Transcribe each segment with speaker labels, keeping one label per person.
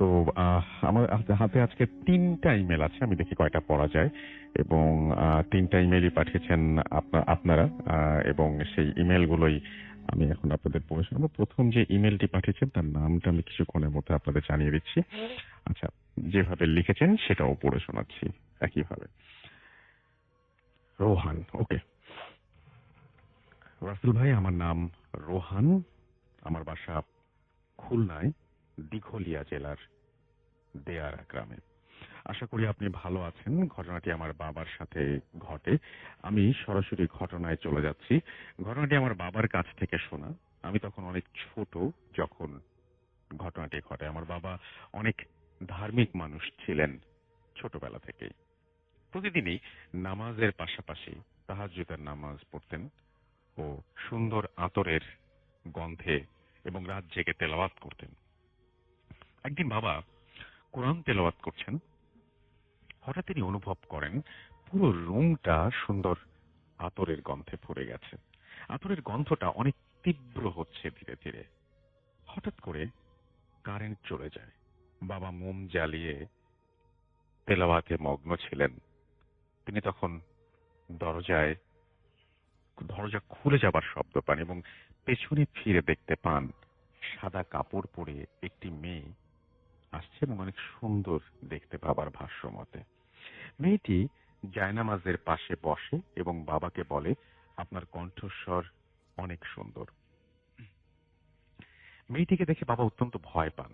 Speaker 1: তো আমার হাতে আজকে ৩টা ইমেল আছে, আমি দেখি কয়টা পড়া যায়। এবং ৩টা ইমেলই পাঠিয়েছেন আপনারা, এবং সেই ইমেলগুলোই আমি এখন আপনাদের পড়ে শোনাবো। প্রথম যে ইমেলটি পাঠিয়েছেন তার নামটা আমি কিছুক্ষণের মধ্যে আপনাদের জানিয়ে দিচ্ছি। আচ্ছা, যেভাবে লিখেছেন সেটাও পড়ে শোনাচ্ছি একইভাবে। রোহান, ওকে। রাসেল ভাই, আমার নাম রোহান। আমার বাসা খুলনায়, দিঘলিয়া জেলার দেয়ারা গ্রামে। আশা করি আপনি ভালো আছেন। ঘটনাটি আমার বাবার সাথে ঘটে। আমি সরাসরি ঘটনায় চলে যাচ্ছি। ঘটনাটি আমার বাবার কাছ থেকে শোনা। আমি তখন অনেক ছোট যখন ঘটনাটি ঘটে। আমার বাবা অনেক ধার্মিক মানুষ ছিলেন ছোটবেলা থেকেই। প্রতিদিনই নামাজের পাশাপাশি তাহাজ্জুদের নামাজ পড়তেন ও সুন্দর আতরের গন্ধে এবং রাত জেগে তেলাওয়াত করতেন। একদিন বাবা কোরআন তেলাওয়াত করছেন। হঠাৎ তিনি অনুভব করেন পুরো রুমটা সুন্দর আতরের গন্ধে ভরে গেছে। আতরের গন্ধটা অনেক তীব্র হচ্ছে ধীরে ধীরে। হঠাৎ করে কারেন্ট চলে যায়। বাবা মোম জ্বালিয়ে তেলাওয়াতে মগ্ন ছিলেন। তিনি তখন দরজায় দরজা খুলে যাবার শব্দ পান এবং পেছনে ফিরে দেখতে পান সাদা কাপড় পরে একটি মেয়ে আসছে এবং অনেক সুন্দর দেখতে বাবার ভাষ্য মতে। মেয়েটি জায়নামাজের পাশে বসে এবং বাবাকে বলে, আপনার কণ্ঠস্বর অনেক সুন্দর। মেয়েটিকে দেখে বাবা অত্যন্ত ভয় পান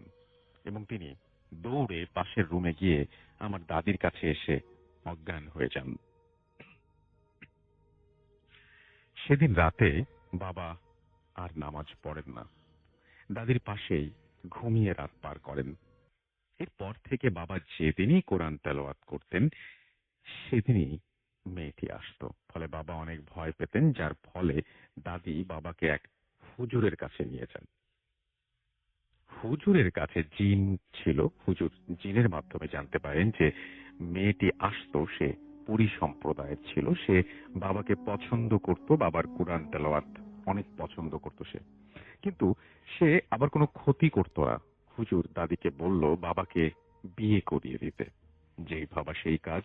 Speaker 1: এবং তিনি দৌড়ে পাশের রুমে গিয়ে আমার দাদির কাছে এসে অজ্ঞান হয়ে যান। সেদিন রাতে বাবা আর নামাজ পড়েন না, দাদির পাশেই ঘুমিয়ে রাত পার করেন। এরপর থেকে বাবা যেদিনই কোরআন তেলাওয়াত করতেন সেদিনই মেয়েটি আসতো। ফলে বাবা অনেক ভয় পেতেন, যার ফলে দাদি বাবাকে এক হুজুরের কাছে নিয়ে যান। হুজুরের কাছে জিন ছিল। হুজুর জিনের মাধ্যমে জানতে পারেন যে মেয়েটি আসতো সে পুরী সম্প্রদায়ের ছিল। সে বাবাকে পছন্দ করত, বাবার কোরআন তেলাওয়াত অনেক পছন্দ করত সে। কিন্তু সে আবার কোনো ক্ষতি করত না। হুজুর দাদিকে বলল বাবাকে বিয়ে করিয়ে দিতে। যেই ভাবা সেই কাজ,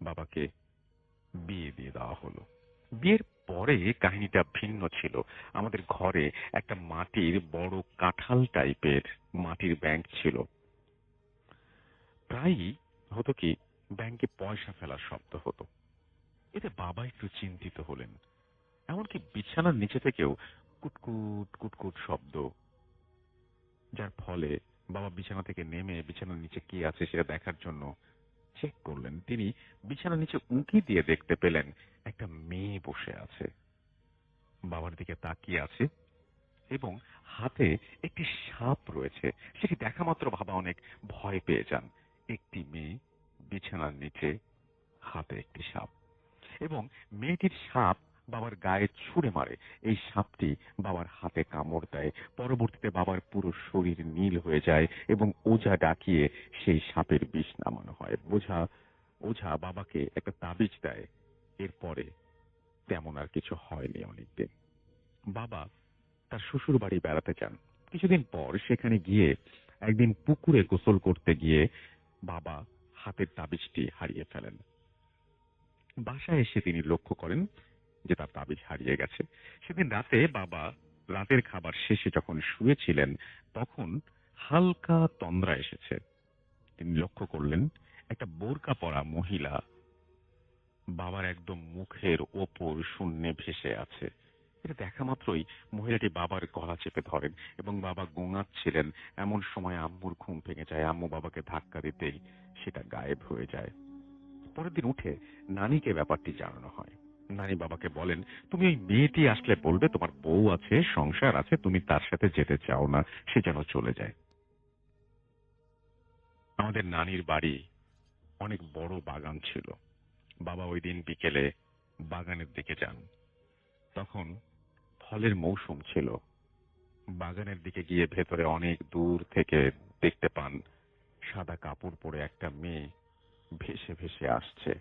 Speaker 1: বাবাকে বিয়ে দিয়ে দেওয়া হলো। বিয়ের পরে কাহিনীটা ভিন্ন ছিল। আমাদের ঘরে একটা মাটির বড় কাঁঠাল টাইপের মাটির ব্যাংক ছিল। প্রায়ই হতো কি, ব্যাংকে পয়সা ফেলার শব্দ হতো। এতে বাবা একটু চিন্তিত হলেন। এমনকি বিছানার নিচে থেকেও কুটকুট কুটকুট শব্দ, যার ফলে বাবা বিছানা থেকে নেমে বিছানার নিচে কি আছে সেটা দেখার জন্য চেক করলেন। তিনি বিছানার নিচে উঁকি দিয়ে দেখতে পেলেন একটা মেয়ে বসে আছে, বাবার দিকে তাকিয়ে আছে এবং হাতে একটি সাপ রয়েছে। সেটি দেখা মাত্র বাবা অনেক ভয় পেয়ে যান। একটি মেয়ে, বিছানার নিচে, হাতে একটি সাপ, এবং মেয়েটির সাপ বাবার গায়ে ছুঁড়ে মারে। এই সাপটি বাবার হাতে কামড় দেয়। পরবর্তীতে বাবার পুরো শরীর নীল হয়ে যায় এবং ওঝা ডাকিয়ে সেই সাপের বিষ নামানো হয়। ওঝা বাবাকে একটা তাবিজ দেয়। এরপরে তেমন আর কিছু হয়নি অনেকদিন। বাবা তার শ্বশুর বাড়ি বেড়াতে যান। কিছুদিন পর সেখানে গিয়ে একদিন পুকুরে গোসল করতে গিয়ে বাবা হাতের তাবিজটি হারিয়ে ফেলেন। বাসায় এসে তিনি লক্ষ্য করেন যে তার তাবিজ হারিয়ে গেছে। সেদিন রাতে বাবা রাতের খাবার শেষে যখন শুয়েছিলেন তখন হালকা তন্দ্রা এসেছে। তিনি লক্ষ্য করলেন একটা বোরকা পরা মহিলা বাবার একদম মুখের ওপর শূন্যে ভেসে আছে। এটা দেখা মাত্রই মহিলাটি বাবার গলা চেপে ধরেন এবং বাবা গোঙাচ্ছিলেন। এমন সময় আম্মুর ঘুম ভেঙে যায়। আম্মু বাবাকে ধাক্কা দিতেই সেটা গায়েব হয়ে যায়। পরের দিন উঠে নানিকে ব্যাপারটি জানানো হয়। নানি বাবাকে বলেন, তুমি ওই মেয়েটি আসলে বলবে তোমার বউ আছে, সংসার আছে, তুমি তার সাথে যেতে চাও না, সে যেন চলে যায়। আমাদের নানির বাড়ি অনেক বড় বাগান ছিল। বাবা ওই দিন বিকেলে বাগানের দিকে যান। তখন ফলের মৌসুম ছিল। বাগানের দিকে গিয়ে ভেতরে অনেক দূর থেকে দেখতে পান সাদা কাপড় পরে একটা মেয়ে ভেসে ভেসে আসছে।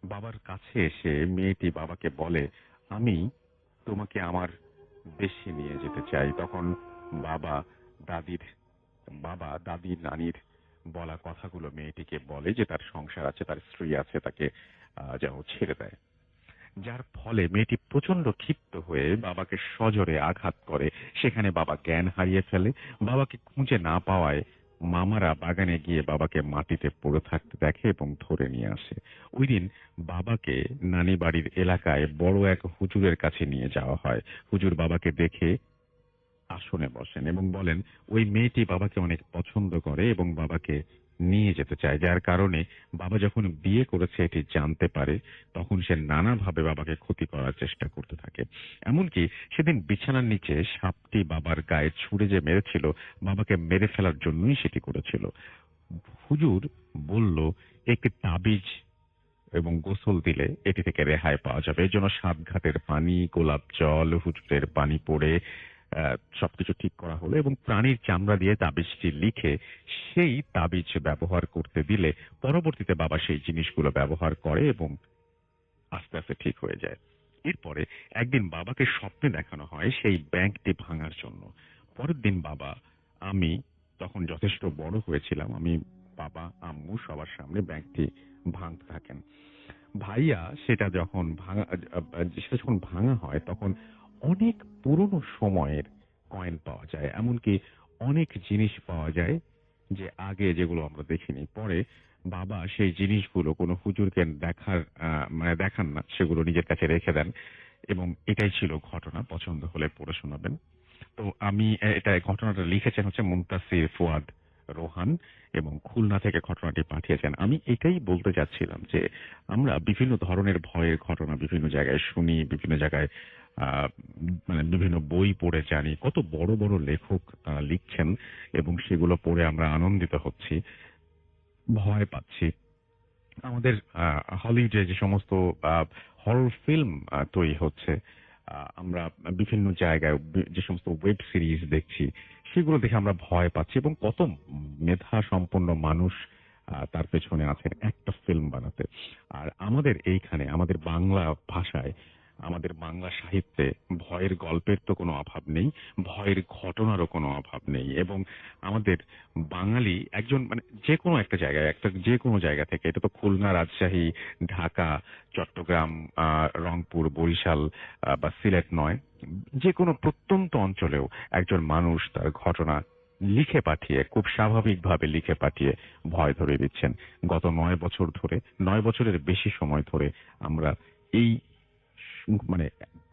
Speaker 1: বাবার কাছে এসে মেয়েটি বাবাকে বলে, আমি তোমাকে আমার দেশে নিয়ে যেতে চাই। তখন বাবা দাদির বাবা দাদি নানির বলা কথাগুলো মেয়েটিকে বলে যে তার সংসার আছে, তার স্ত্রী আছে, তাকে যেন ছেড়ে দেয়। যার ফলে মেয়েটি প্রচন্ড ক্ষিপ্ত হয়ে বাবাকে সজোরে আঘাত করে। সেখানে বাবা জ্ঞান হারিয়ে ফেলে। বাবাকে খুঁজে না পাওয়ায় মামারা বাগানে গিয়ে বাবাকে মাটিতে পড়ে থাকতে দেখে এবং ধরে নিয়ে আসে। ওই দিন বাবাকে নানি বাড়ির এলাকায় বড় এক হুজুরের কাছে নিয়ে যাওয়া হয়। হুজুর বাবাকে দেখে আসনে বসেন এবং বলেন ওই মেয়েটি বাবাকে অনেক পছন্দ করে এবং বাবাকে নিয়ে যেতে চায়, যার কারণে বাবা যখন বিয়ে করেছে এটি জানতে পারে তখন সে নানাভাবে বাবাকে ক্ষতি করার চেষ্টা করতে থাকে। এমনকি সেদিন বিছানার নিচে সাপটি বাবার গায়ে ছুঁড়ে যে মেরেছিল, বাবাকে মেরে ফেলার জন্যই সেটি করেছিল। হুজুর বলল একটি তাবিজ এবং গোসল দিলে এটি থেকে রেহাই পাওয়া যাবে। এর জন্য ৭ ঘাটের পানি, গোলাপ জল, হুজুরের পানি পড়ে সবকিছু ঠিক করা হলো এবং প্রাণীর চামড়া দিয়ে তাবিজটি লিখে সেই তাবিজ ব্যবহার করতে দিলে পরবর্তীতে বাবা সেই জিনিসগুলো ব্যবহার করে এবং আস্তে আস্তে ঠিক হয়ে যায়। এরপরে একদিন বাবাকে স্বপ্নে দেখানো হয় সেই ব্যাংকটি ভাঙার জন্য। পরের দিন বাবা, আমি তখন যথেষ্ট বড় হয়েছিলাম, আমি বাবা আম্মু সবার সামনে ব্যাংকটি ভাঙতে থাকেন। ভাইয়া সেটা যখন ভাঙা হয় তখন অনেক পুরনো সময়ের কয়েন পাওয়া যায়, এমনকি অনেক জিনিস পাওয়া যায় যে আগে যেগুলো আমরা দেখিনি। পরে বাবা সেই জিনিসগুলো কোনো হুজুরকে মানে দেখান না, সেগুলো নিজের কাছে রেখে দেন এবং এটাই ছিল ঘটনা। পছন্দ হলে পড়ে শোনাবেন। তো আমি এটা ঘটনাটা লিখেছেন হচ্ছে মুনতাসির ফুয়াদ রোহান এবং খুলনা থেকে ঘটনাটি পাঠিয়েছেন। আমি এটাই বলতে চাচ্ছিলাম যে আমরা বিভিন্ন ধরনের ভয়ের ঘটনা বিভিন্ন জায়গায় শুনি, বিভিন্ন জায়গায় আহ মানে বিভিন্ন বই পড়ে জানি, কত বড় বড় লেখক লিখছেন এবং সেগুলো পড়ে আমরা আনন্দিত হচ্ছি, ভয় পাচ্ছি। আমাদের হলিউডে যে সমস্ত হরর ফিল্ম তৈরি হচ্ছে, আমরা বিভিন্ন জায়গায় যে সমস্ত ওয়েব সিরিজ দেখছি, সেগুলো দেখে আমরা ভয় পাচ্ছি এবং কত মেধা সম্পন্ন মানুষ তার পেছনে আছেন একটা ফিল্ম বানাতে। আর আমাদের এইখানে আমাদের বাংলা ভাষায়, আমাদের বাংলা সাহিত্যে ভয়ের গল্পের তো কোনো অভাব নেই, ভয়ের ঘটনারও কোনো অভাব নেই। এবং আমাদের বাঙালি একজন মানে যে কোনো একটা জায়গায়, যে কোনো জায়গা থেকে, এটা তো খুলনা, রাজশাহী, ঢাকা, চট্টগ্রাম, রংপুর, বরিশাল বা সিলেট নয়, যে কোনো প্রত্যন্ত অঞ্চলেও একজন মানুষ তার ঘটনা লিখে পাঠিয়ে, খুব স্বাভাবিকভাবে লিখে পাঠিয়ে ভয় ধরিয়ে দিচ্ছেন। গত ৯ বছর ধরে, ৯ বছরের বেশি সময় ধরে আমরা এই মানে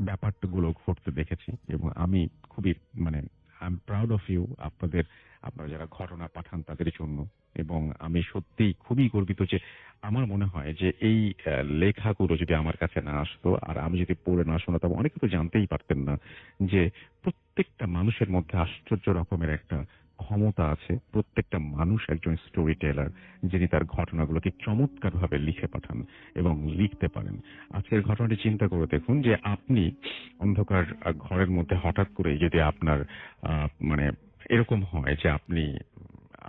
Speaker 1: ব্যাপারগুলো ঘটতে দেখেছি এবং আমি খুবই মানে I am proud of you, আপনারা যারা ঘটনা পাঠান তাদের জন্য। এবং আমি সত্যিই খুবই গর্বিত যে আমার মনে হয় যে এই লেখাগুলো যদি আমার কাছে না আসতো আর আমি যদি পড়ে না শোনাতাম, অনেকে তো জানতেই পারতেন না যে প্রত্যেকটা মানুষের মধ্যে আশ্চর্য রকমের একটা ক্ষমতা আছে। প্রত্যেকটা মানুষ একজন স্টোরি টেলার, যিনি তার ঘটনাগুলোকে চমৎকারভাবে লিখে পাঠান এবং লিখতে পারেন। আজকের ঘটনাটি চিন্তা করে দেখুন যে আপনি অন্ধকার ঘরের মধ্যে হঠাৎ করে যদি আপনার মানে এরকম হয় যে আপনি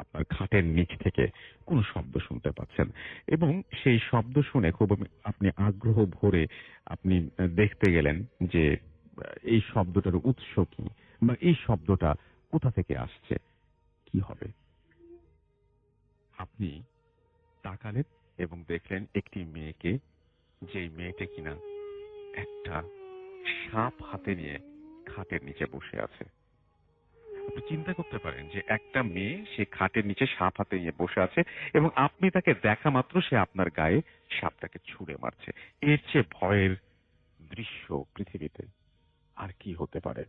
Speaker 1: আপনার খাটের নিচ থেকে কোনো শব্দ শুনতে পাচ্ছেন এবং সেই শব্দ শুনে খুব আপনি আগ্রহ ভরে আপনি দেখতে গেলেন যে এই শব্দটার উৎস কি বা এই শব্দটা কোথা থেকে আসছে, কি হবে? আপনি তাকালেন এবং দেখলেন একটি মেয়েকে, যেই মেয়েটা কিনা একটা সাপ হাতে নিয়ে খাটের নিচে বসে আছে। আপনি চিন্তা করতে পারেন যে একটা মেয়ে সে খাটের নিচে সাপ হাতে নিয়ে বসে আছে এবং আপনি তাকে দেখা মাত্র সে আপনার গায়ে সাপটাকে ছুঁড়ে মারছে। এর চেয়ে ভয়ের দৃশ্য পৃথিবীতে আর কি হতে পারে?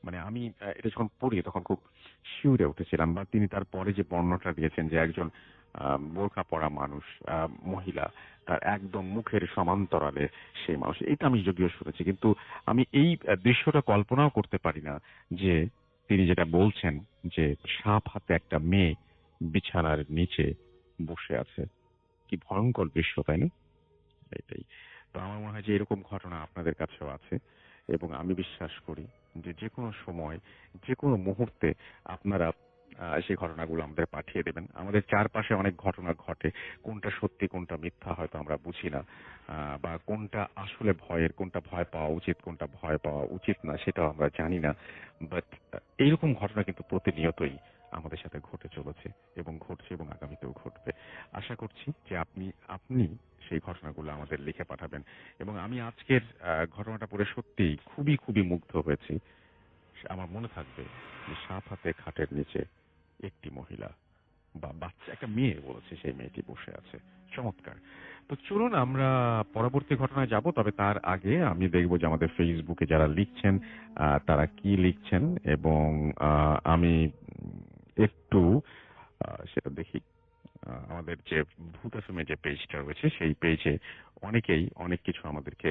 Speaker 1: মানে আমি এটা যখন পড়ি তখন খুব শিউরে উঠেছিলাম। বা তিনি তারপরে যে বর্ণনাটা দিয়েছেন যে একজন বোরকা পরা মানুষ, মহিলা, তার একদম মুখের সমান্তরালে সেই মানুষ, এটা আমি যদিও শুনেছি, কিন্তু আমি এই দৃশ্যটা কল্পনাও করতে পারি না যে তিনি যেটা বলছেন যে সাপ হাতে একটা মেয়ে বিছানার নিচে বসে আছে। কি ভয়ঙ্কর দৃশ্য, তাই না? এটাই। তো আমার মনে হয় যে এরকম ঘটনা আপনাদের কাছেও আছে এবং আমি বিশ্বাস করি যে যেকোনো সময়, যেকোনো মুহূর্তে আপনারা সেই ঘটনাগুলো আমাদের পাঠিয়ে দেবেন। আমাদের চারপাশে অনেক ঘটনা ঘটে, কোনটা সত্যি কোনটা মিথ্যা হয়তো আমরা বুঝি না, বা কোনটা আসলে ভয়ের, কোনটা ভয় পাওয়া উচিত, কোনটা ভয় পাওয়া উচিত না সেটাও আমরা জানি না। বাট এইরকম ঘটনা কিন্তু প্রতিনিয়তই আমাদের সাথে ঘটে চলেছে এবং ঘটছে এবং আগামীতেও ঘটবে। আশা করছি যে আপনি সেই ঘটনাগুলো আমাদের লিখে পাঠাবেন। এবং আমি আজকের ঘটনাটা পড়ে সত্যিই খুবই খুবই মুগ্ধ হয়েছি। আমার মনে থাকবে যে 7 হাতে খাটের নিচে একটি মহিলা বা বাচ্চা, একটা মেয়ে বলেছে, সেই মেয়েটি বসে আছে। চমৎকার। তো চলুন আমরা পরবর্তী ঘটনায় যাব। তবে তার আগে আমি দেখব যে আমাদের ফেসবুকে যারা লিখছেন তারা কি লিখছেন, এবং আমি একটু সেটা দেখি। আমাদের যে ভূত এফএমের যে পেজটা রয়েছে সেই পেজে অনেকেই অনেক কিছু আমাদেরকে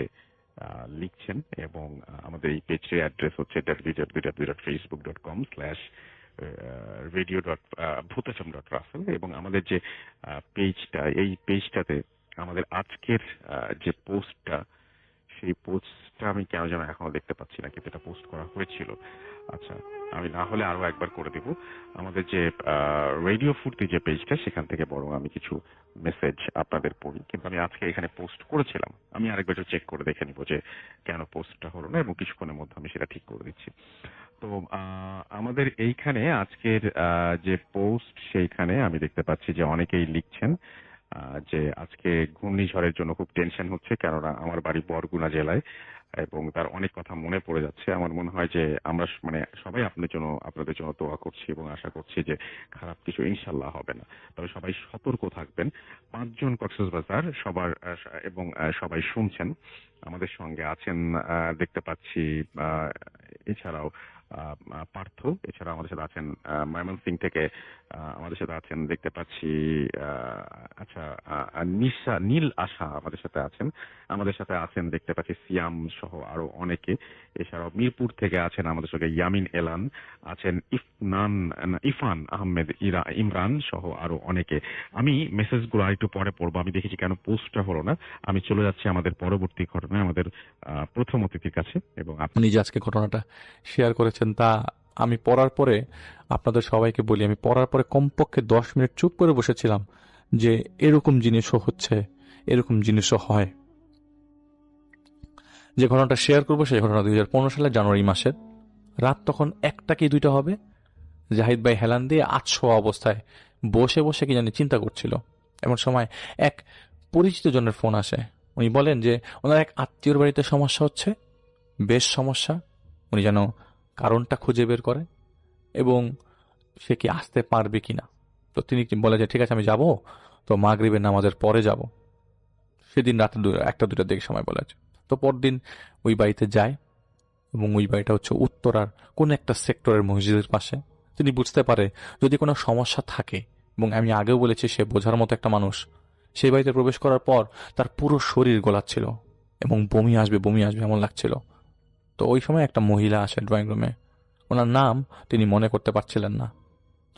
Speaker 1: লিখছেন, এবং আমাদের এই পেজের অ্যাড্রেস হচ্ছে www.facebook.com/radio.bhutfm.russell, এবং আমাদের যে পেজটা, এই পেজটাতে আমাদের আজকের যে পোস্টটা, সেই পোস্টটা আমি কেন যেন এখনো দেখতে পাচ্ছি না, কিন্তু এটা পোস্ট করা হয়েছিল। আচ্ছা, আমি না হলে আরো একবার করে দিব। আমাদের যে রেডিও ফুর্তি যে পেজটা, সেখান থেকে বরং আমি কিছু মেসেজ আপনাদের পড়ি, কিন্তু আমি আজকে এখানে পোস্ট করেছিলাম। আমি আরেকবার চেক করে দেখে নিব যে কেন পোস্টটা হলো না, এবং কিছুক্ষণের মধ্যে আমি সেটা ঠিক করে দিচ্ছি। তো আমাদের এইখানে আজকের যে পোস্ট, সেইখানে আমি দেখতে পাচ্ছি যে অনেকেই লিখছেন যে আজকে ঘূর্ণিঝড়ের জন্য খুব টেনশন হচ্ছে, কেননা আমার বাড়ি বরগুনা জেলায়, এবং তার অনেক কথা মনে পড়ে যাচ্ছে। আমার মনে হয় যে আমরা মানে সবাই আপনাদের জন্য দোয়া করছি, এবং আশা করছি যে খারাপ কিছু ইনশাল্লাহ হবে না। তবে সবাই সতর্ক থাকবেন। 5 জন কক্সবাজার সবার, এবং সবাই শুনছেন, আমাদের সঙ্গে আছেন দেখতে পাচ্ছি। এছাড়াও পার্থ, এছাড়া আমাদের সাথে আছেন ময়মনসিং থেকে, আমাদের সাথে আছেন দেখতে পাচ্ছি। আচ্ছা, নীল আশা আমাদের সাথে আছেন, আমাদের সাথে আছেন দেখতে পাচ্ছি সিয়াম সহ আরো অনেকে। এছাড়াও মিরপুর থেকে আছেন আমাদের সঙ্গে ইয়ামিন এলান, আছেন ইফান আহমেদ ইমরান সহ আরো অনেকে। আমি মেসেজগুলো আরেকটু পরে পড়বো। আমি দেখেছি কেন পোস্টটা হলো না। আমি চলে যাচ্ছি আমাদের পরবর্তী ঘটনায়, আমাদের প্রথম অতিথির কাছে। এবং
Speaker 2: আপনি যে আজকে ঘটনাটা শেয়ার করেছেন তা আমি পড়ার পরে আপনাদের সবাইকে বলি, আমি পড়ার পরে কমপক্ষে 10 মিনিট চুপ করে বসেছিলাম যে এরকম জিনিসও হচ্ছে, এরকম জিনিসও হয়। যে ঘটনাটা শেয়ার করবো সেই ঘটনা 2015 সালের জানুয়ারি মাসের রাত, তখন 1টা কি 2টা হবে। জাহিদ ভাই হেলান দিয়ে আতশোয়া অবস্থায় বসে বসে কি জানি চিন্তা করছিল। এমন সময় এক পরিচিত জনের ফোন আসে। উনি বলেন যে ওনার এক আত্মীয়র বাড়িতে সমস্যা হচ্ছে, বেশ সমস্যা। উনি যেন কারণটা খুঁজে বের করে এবং সে কি আসতে পারবে কিনা। তো তিনি বলে যে ঠিক আছে আমি যাব, তো মাগরিবের নামাজের পরে যাব। সেদিন রাতে 1টা 2টার দিকে সময় বলে। তো পরদিন ওই বাড়িতে যায়, এবং ওই বাড়িটা হচ্ছে উত্তরার কোন একটা সেক্টরের মসজিদের পাশে। তিনি বুঝতে পারে যদি কোনো সমস্যা থাকে, এবং আমি আগেও বলেছি সে বোঝার মতো একটা মানুষ। সেই বাড়িতে প্রবেশ করার পর তার পুরো শরীর গোলাচ্ছিল এবং বমি আসবে এমন লাগছিল। তো ওই সময় একটা মহিলা আসে ড্রয়িং রুমে। ওনার নাম তিনি মনে করতে পারছিলেন না।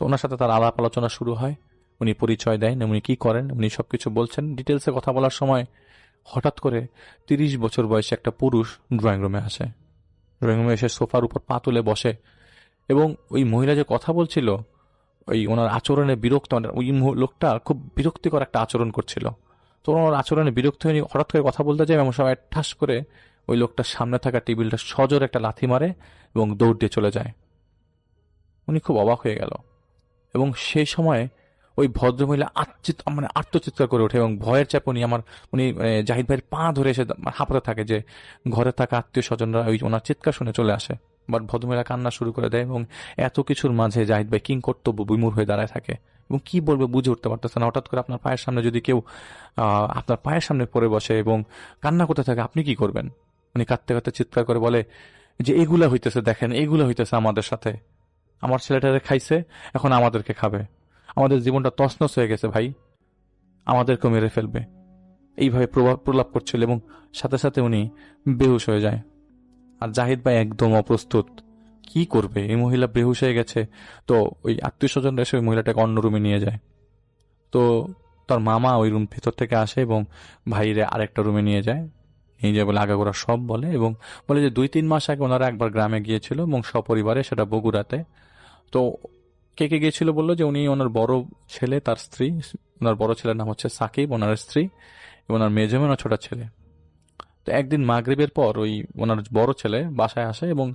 Speaker 2: তো ওনার সাথে তার আলাপ আলোচনা শুরু হয়। উনি পরিচয় দেন, উনি কি করেন, উনি সবকিছু বলছেন। ডিটেলসে কথা বলার সময় হঠাৎ করে 30 বছর বয়সে একটা পুরুষ ড্রয়িং রুমে আসে। ড্রয়িং রুমে এসে সোফার উপর পা তুলে বসে, এবং ওই মহিলা যে কথা বলছিল ওই ওনার আচরণে বিরক্ত, ওই লোকটা খুব বিরক্তিকর একটা আচরণ করছিল। তো ওনার আচরণে বিরক্ত হয়ে হঠাৎ করে কথা বলতে যায়, এমন সময় ঠাস করে ওই লোকটার সামনে থাকা টেবিলটা সজোরে একটা লাথি মারে এবং দৌড় দিয়ে চলে যায়। উনি খুব অবাক হয়ে গেল, এবং সেই সময় ওই ভদ্রমহিলা আত্মচিৎকার করে ওঠে, এবং ভয়ের চাপে উনি জাহিদ ভাইয়ের পা ধরে এসে হাঁপাতে থাকে যে ঘরে থাকা আত্মীয় স্বজনরা ওই ওনার চিৎকার শুনে চলে আসে। বাট ভদ্রমহিলা কান্না শুরু করে দেয়, এবং এত কিছুর মাঝে জাহিদ ভাই কিং কর্তব্য বিমূঢ় হয়ে দাঁড়ায় থাকে এবং কি বলবে বুঝে উঠতে পারতেছে না। হঠাৎ করে আপনার পায়ের সামনে যদি কেউ আপনার পায়ের সামনে পড়ে বসে এবং কান্না করতে থাকে, আপনি কি করবেন? উনি কাঁদতে কাঁদতে চিৎকার করে বলে যে এগুলা হইতেছে, দেখেন এগুলা হইতেছে আমাদের সাথে, আমার ছেলেটারে খাইছে, এখন আমাদেরকে খাবে, আমাদের জীবনটা তছনছ হয়ে গেছে ভাই, আমাদেরকেও মেরে ফেলবে। এইভাবে প্রলাপ করছিল, এবং সাথে সাথে উনি বেহুশ হয়ে যায়। আর জাহিদ ভাই একদম অপ্রস্তুত, কি করবে, এই মহিলা বেহুশ হয়ে গেছে। তো ওই আত্মীয় স্বজনরা এসে ওই মহিলাটাকে অন্য রুমে নিয়ে যায়। তো তার মামা ওই রুম ভেতর থেকে আসে এবং ভাইরে আরেকটা রুমে নিয়ে যায়। নিয়ে যায় বলে আগাগোড়া সব বলে, এবং বলে যে 2-3 মাস আগে ওনারা একবার গ্রামে গিয়েছিল এবং সপরিবারে, সেটা বগুড়াতে। তো কে কে গিয়েছিল বললো যে উনি ওনার বড় ছেলে, তার স্ত্রী, ওনার বড় ছেলের নাম হচ্ছে সাকিব, ওনার স্ত্রী, এবং ওনার মেজো ওনার ছোট ছেলে। তো একদিন মাগরিবের পর ওই ওনার বড় ছেলে বাসায় আসে এবং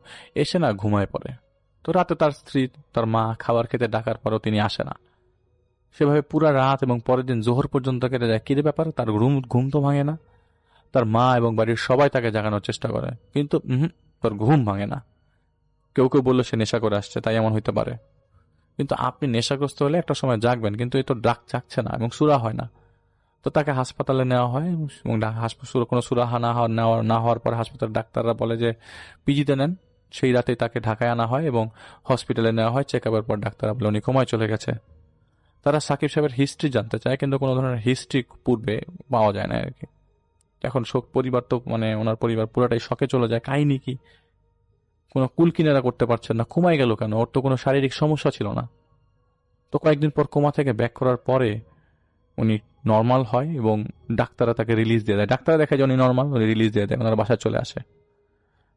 Speaker 2: এসে না ঘুমায় পড়ে। তো রাতে তার স্ত্রী, তার মা খাবার খেতে ডাকার পরও তিনি আসে না। সেভাবে পুরা রাত এবং পরের দিন জোহর পর্যন্ত কেটে যায়। কি ব্যাপার, তার ঘুম তো ভাঙে না। তার মা এবং বাড়ির সবাই তাকে জাগানোর চেষ্টা করে, কিন্তু তার ঘুম ভাঙে না। কেউ কেউ বললো সে নেশা করে আসছে, তাই এমন হইতে পারে। কিন্তু আপনি নেশাগ্রস্ত হলে একটা সময় জাগবেন, কিন্তু এই তো ডাক জাগছে না এবং সুরা হয় না। তো তাকে হাসপাতালে নেওয়া হয় এবং কোনো সুরাহা না হওয়ার পর হাসপাতালের ডাক্তাররা বলে যে পিজিতে নেন। সেই রাতেই তাকে ঢাকায় আনা হয় এবং হসপিটালে নেওয়া হয়। চেক আপের পর ডাক্তাররা বলে উনি কোমায় চলে গেছে। তারা সাকিব সাহেবের হিস্ট্রি জানতে চায়, কিন্তু কোনো ধরনের হিস্ট্রি পূর্বে পাওয়া যায় না আর কি। এখন শোক পরিবার তো ওনার পরিবার পুরাটাই শকে চলে যায়। কাহিনী কি, কোনো কুল কিনারা করতে পারছেন না। ঘুমাই গেল কেন? ওর তো কোনো শারীরিক সমস্যা ছিল না। তো কয়েকদিন পর কোমা থেকে ব্যাক করার পরে উনি নর্মাল হয় এবং ডাক্তাররা তাকে রিলিজ দিয়ে দেয়। ডাক্তাররা দেখে যে উনি নর্মাল, উনি রিলিজ দিয়ে দেয়। ওনার বাসায় চলে আসে।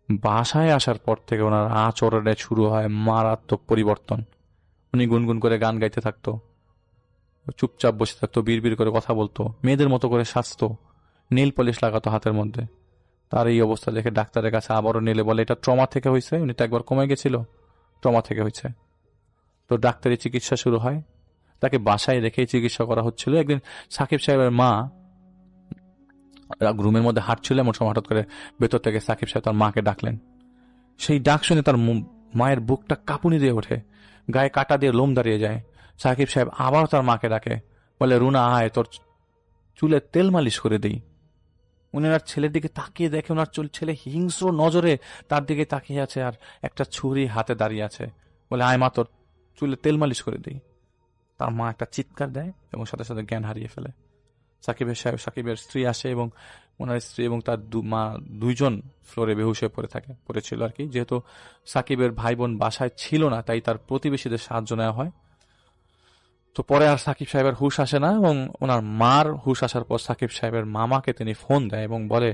Speaker 2: বাসায় আসার পর থেকে ওনার আচরণে শুরু হয় মারাত্মক পরিবর্তন। উনি গুনগুন করে গান গাইতে থাকতো, চুপচাপ বসে থাকতো, বিড়বিড় করে কথা বলতো, মেয়েদের মতো করে সাজতো, নেল পলিশ লাগাতো হাতের মধ্যে। তার এই অবস্থা দেখে ডাক্তারের কাছে আবারও নিলে বলে এটা ট্রমা থেকে হয়েছে। উনি তো একবার কমে গেছিল, ট্রমা থেকে হয়েছে। তো ডাক্তারি চিকিৎসা শুরু হয়। তাকে বাসায় রেখেই চিকিৎসা করা হচ্ছিল। একদিন সাকিব সাহেবের মা রুমের মধ্যে হাঁটছিল, এমন সময় হঠাৎ করে ভেতর থেকে সাকিব সাহেব তার মাকে ডাকলেন। সেই ডাক শুনে তার মায়ের বুকটা কাঁপুনি দিয়ে ওঠে, গায়ে কাটা দিয়ে লোম দাঁড়িয়ে যায়। সাকিব সাহেব আবার তার মাকে ডাকে, বলে রুনা আয়, তোর চুলে তেল মালিশ করে দিই। উনি ওনার ছেলের দিকে তাকিয়ে দেখে ওনার ছেলে হিংস্র নজরে তার দিকে তাকিয়ে আছে আর একটা ছুরি হাতে দাঁড়িয়ে আছে। বলে আয় মা, তোর চুলে তেল মালিশ করে দিই। তার মা একটা চিৎকার দেয় এবং সাথে সাথে জ্ঞান হারিয়ে ফেলে। সাকিবের স্ত্রী আসে এবং ওনার স্ত্রী এবং তার মা দুইজন ফ্লোরে বেহুশ হয়ে পড়েছিল আর কি। যেহেতু সাকিবের ভাই বোন বাসায় ছিল না, তাই তার প্রতিবেশীদের সাহায্য নেওয়া হয়। তো পরে আর সাকিব সাহেবের হুঁশ আসে না এবং ওনার মার হুঁশ আসার পর সাকিব সাহেবের মামাকে তিনি ফোন দেয় এবং বলে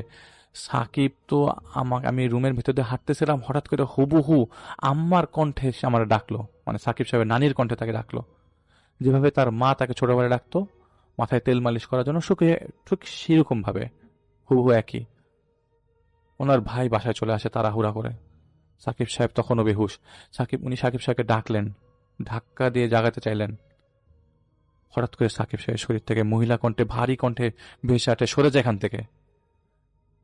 Speaker 2: সাকিব তো আমি রুমের ভিতর দিয়ে হাঁটতেছিলাম, হঠাৎ করে হুবহু আম্মার কণ্ঠে সে আমার ডাকলো, মানে সাকিব সাহেবের নানির কণ্ঠে তাকে ডাকলো। যেভাবে তার মা তাকে ছোটবেলায় ডাকতো মাথায় তেল মালিশ করার জন্য, ঠিক সেরকম ভাবে হুবহু একই। ওনার ভাই বাসায় চলে আসে তাড়াহুড়া করে। সাকিব সাহেব তখনও বেহুশ। উনি সাকিব সাহেবকে ডাকলেন, ধাক্কা দিয়ে জাগাতে চাইলেন। হঠাৎ করে সাকিব সাহেবের শরীর থেকে মহিলা কণ্ঠে ভারী কণ্ঠে ভেসে আসে, সরে যায় এখান থেকে।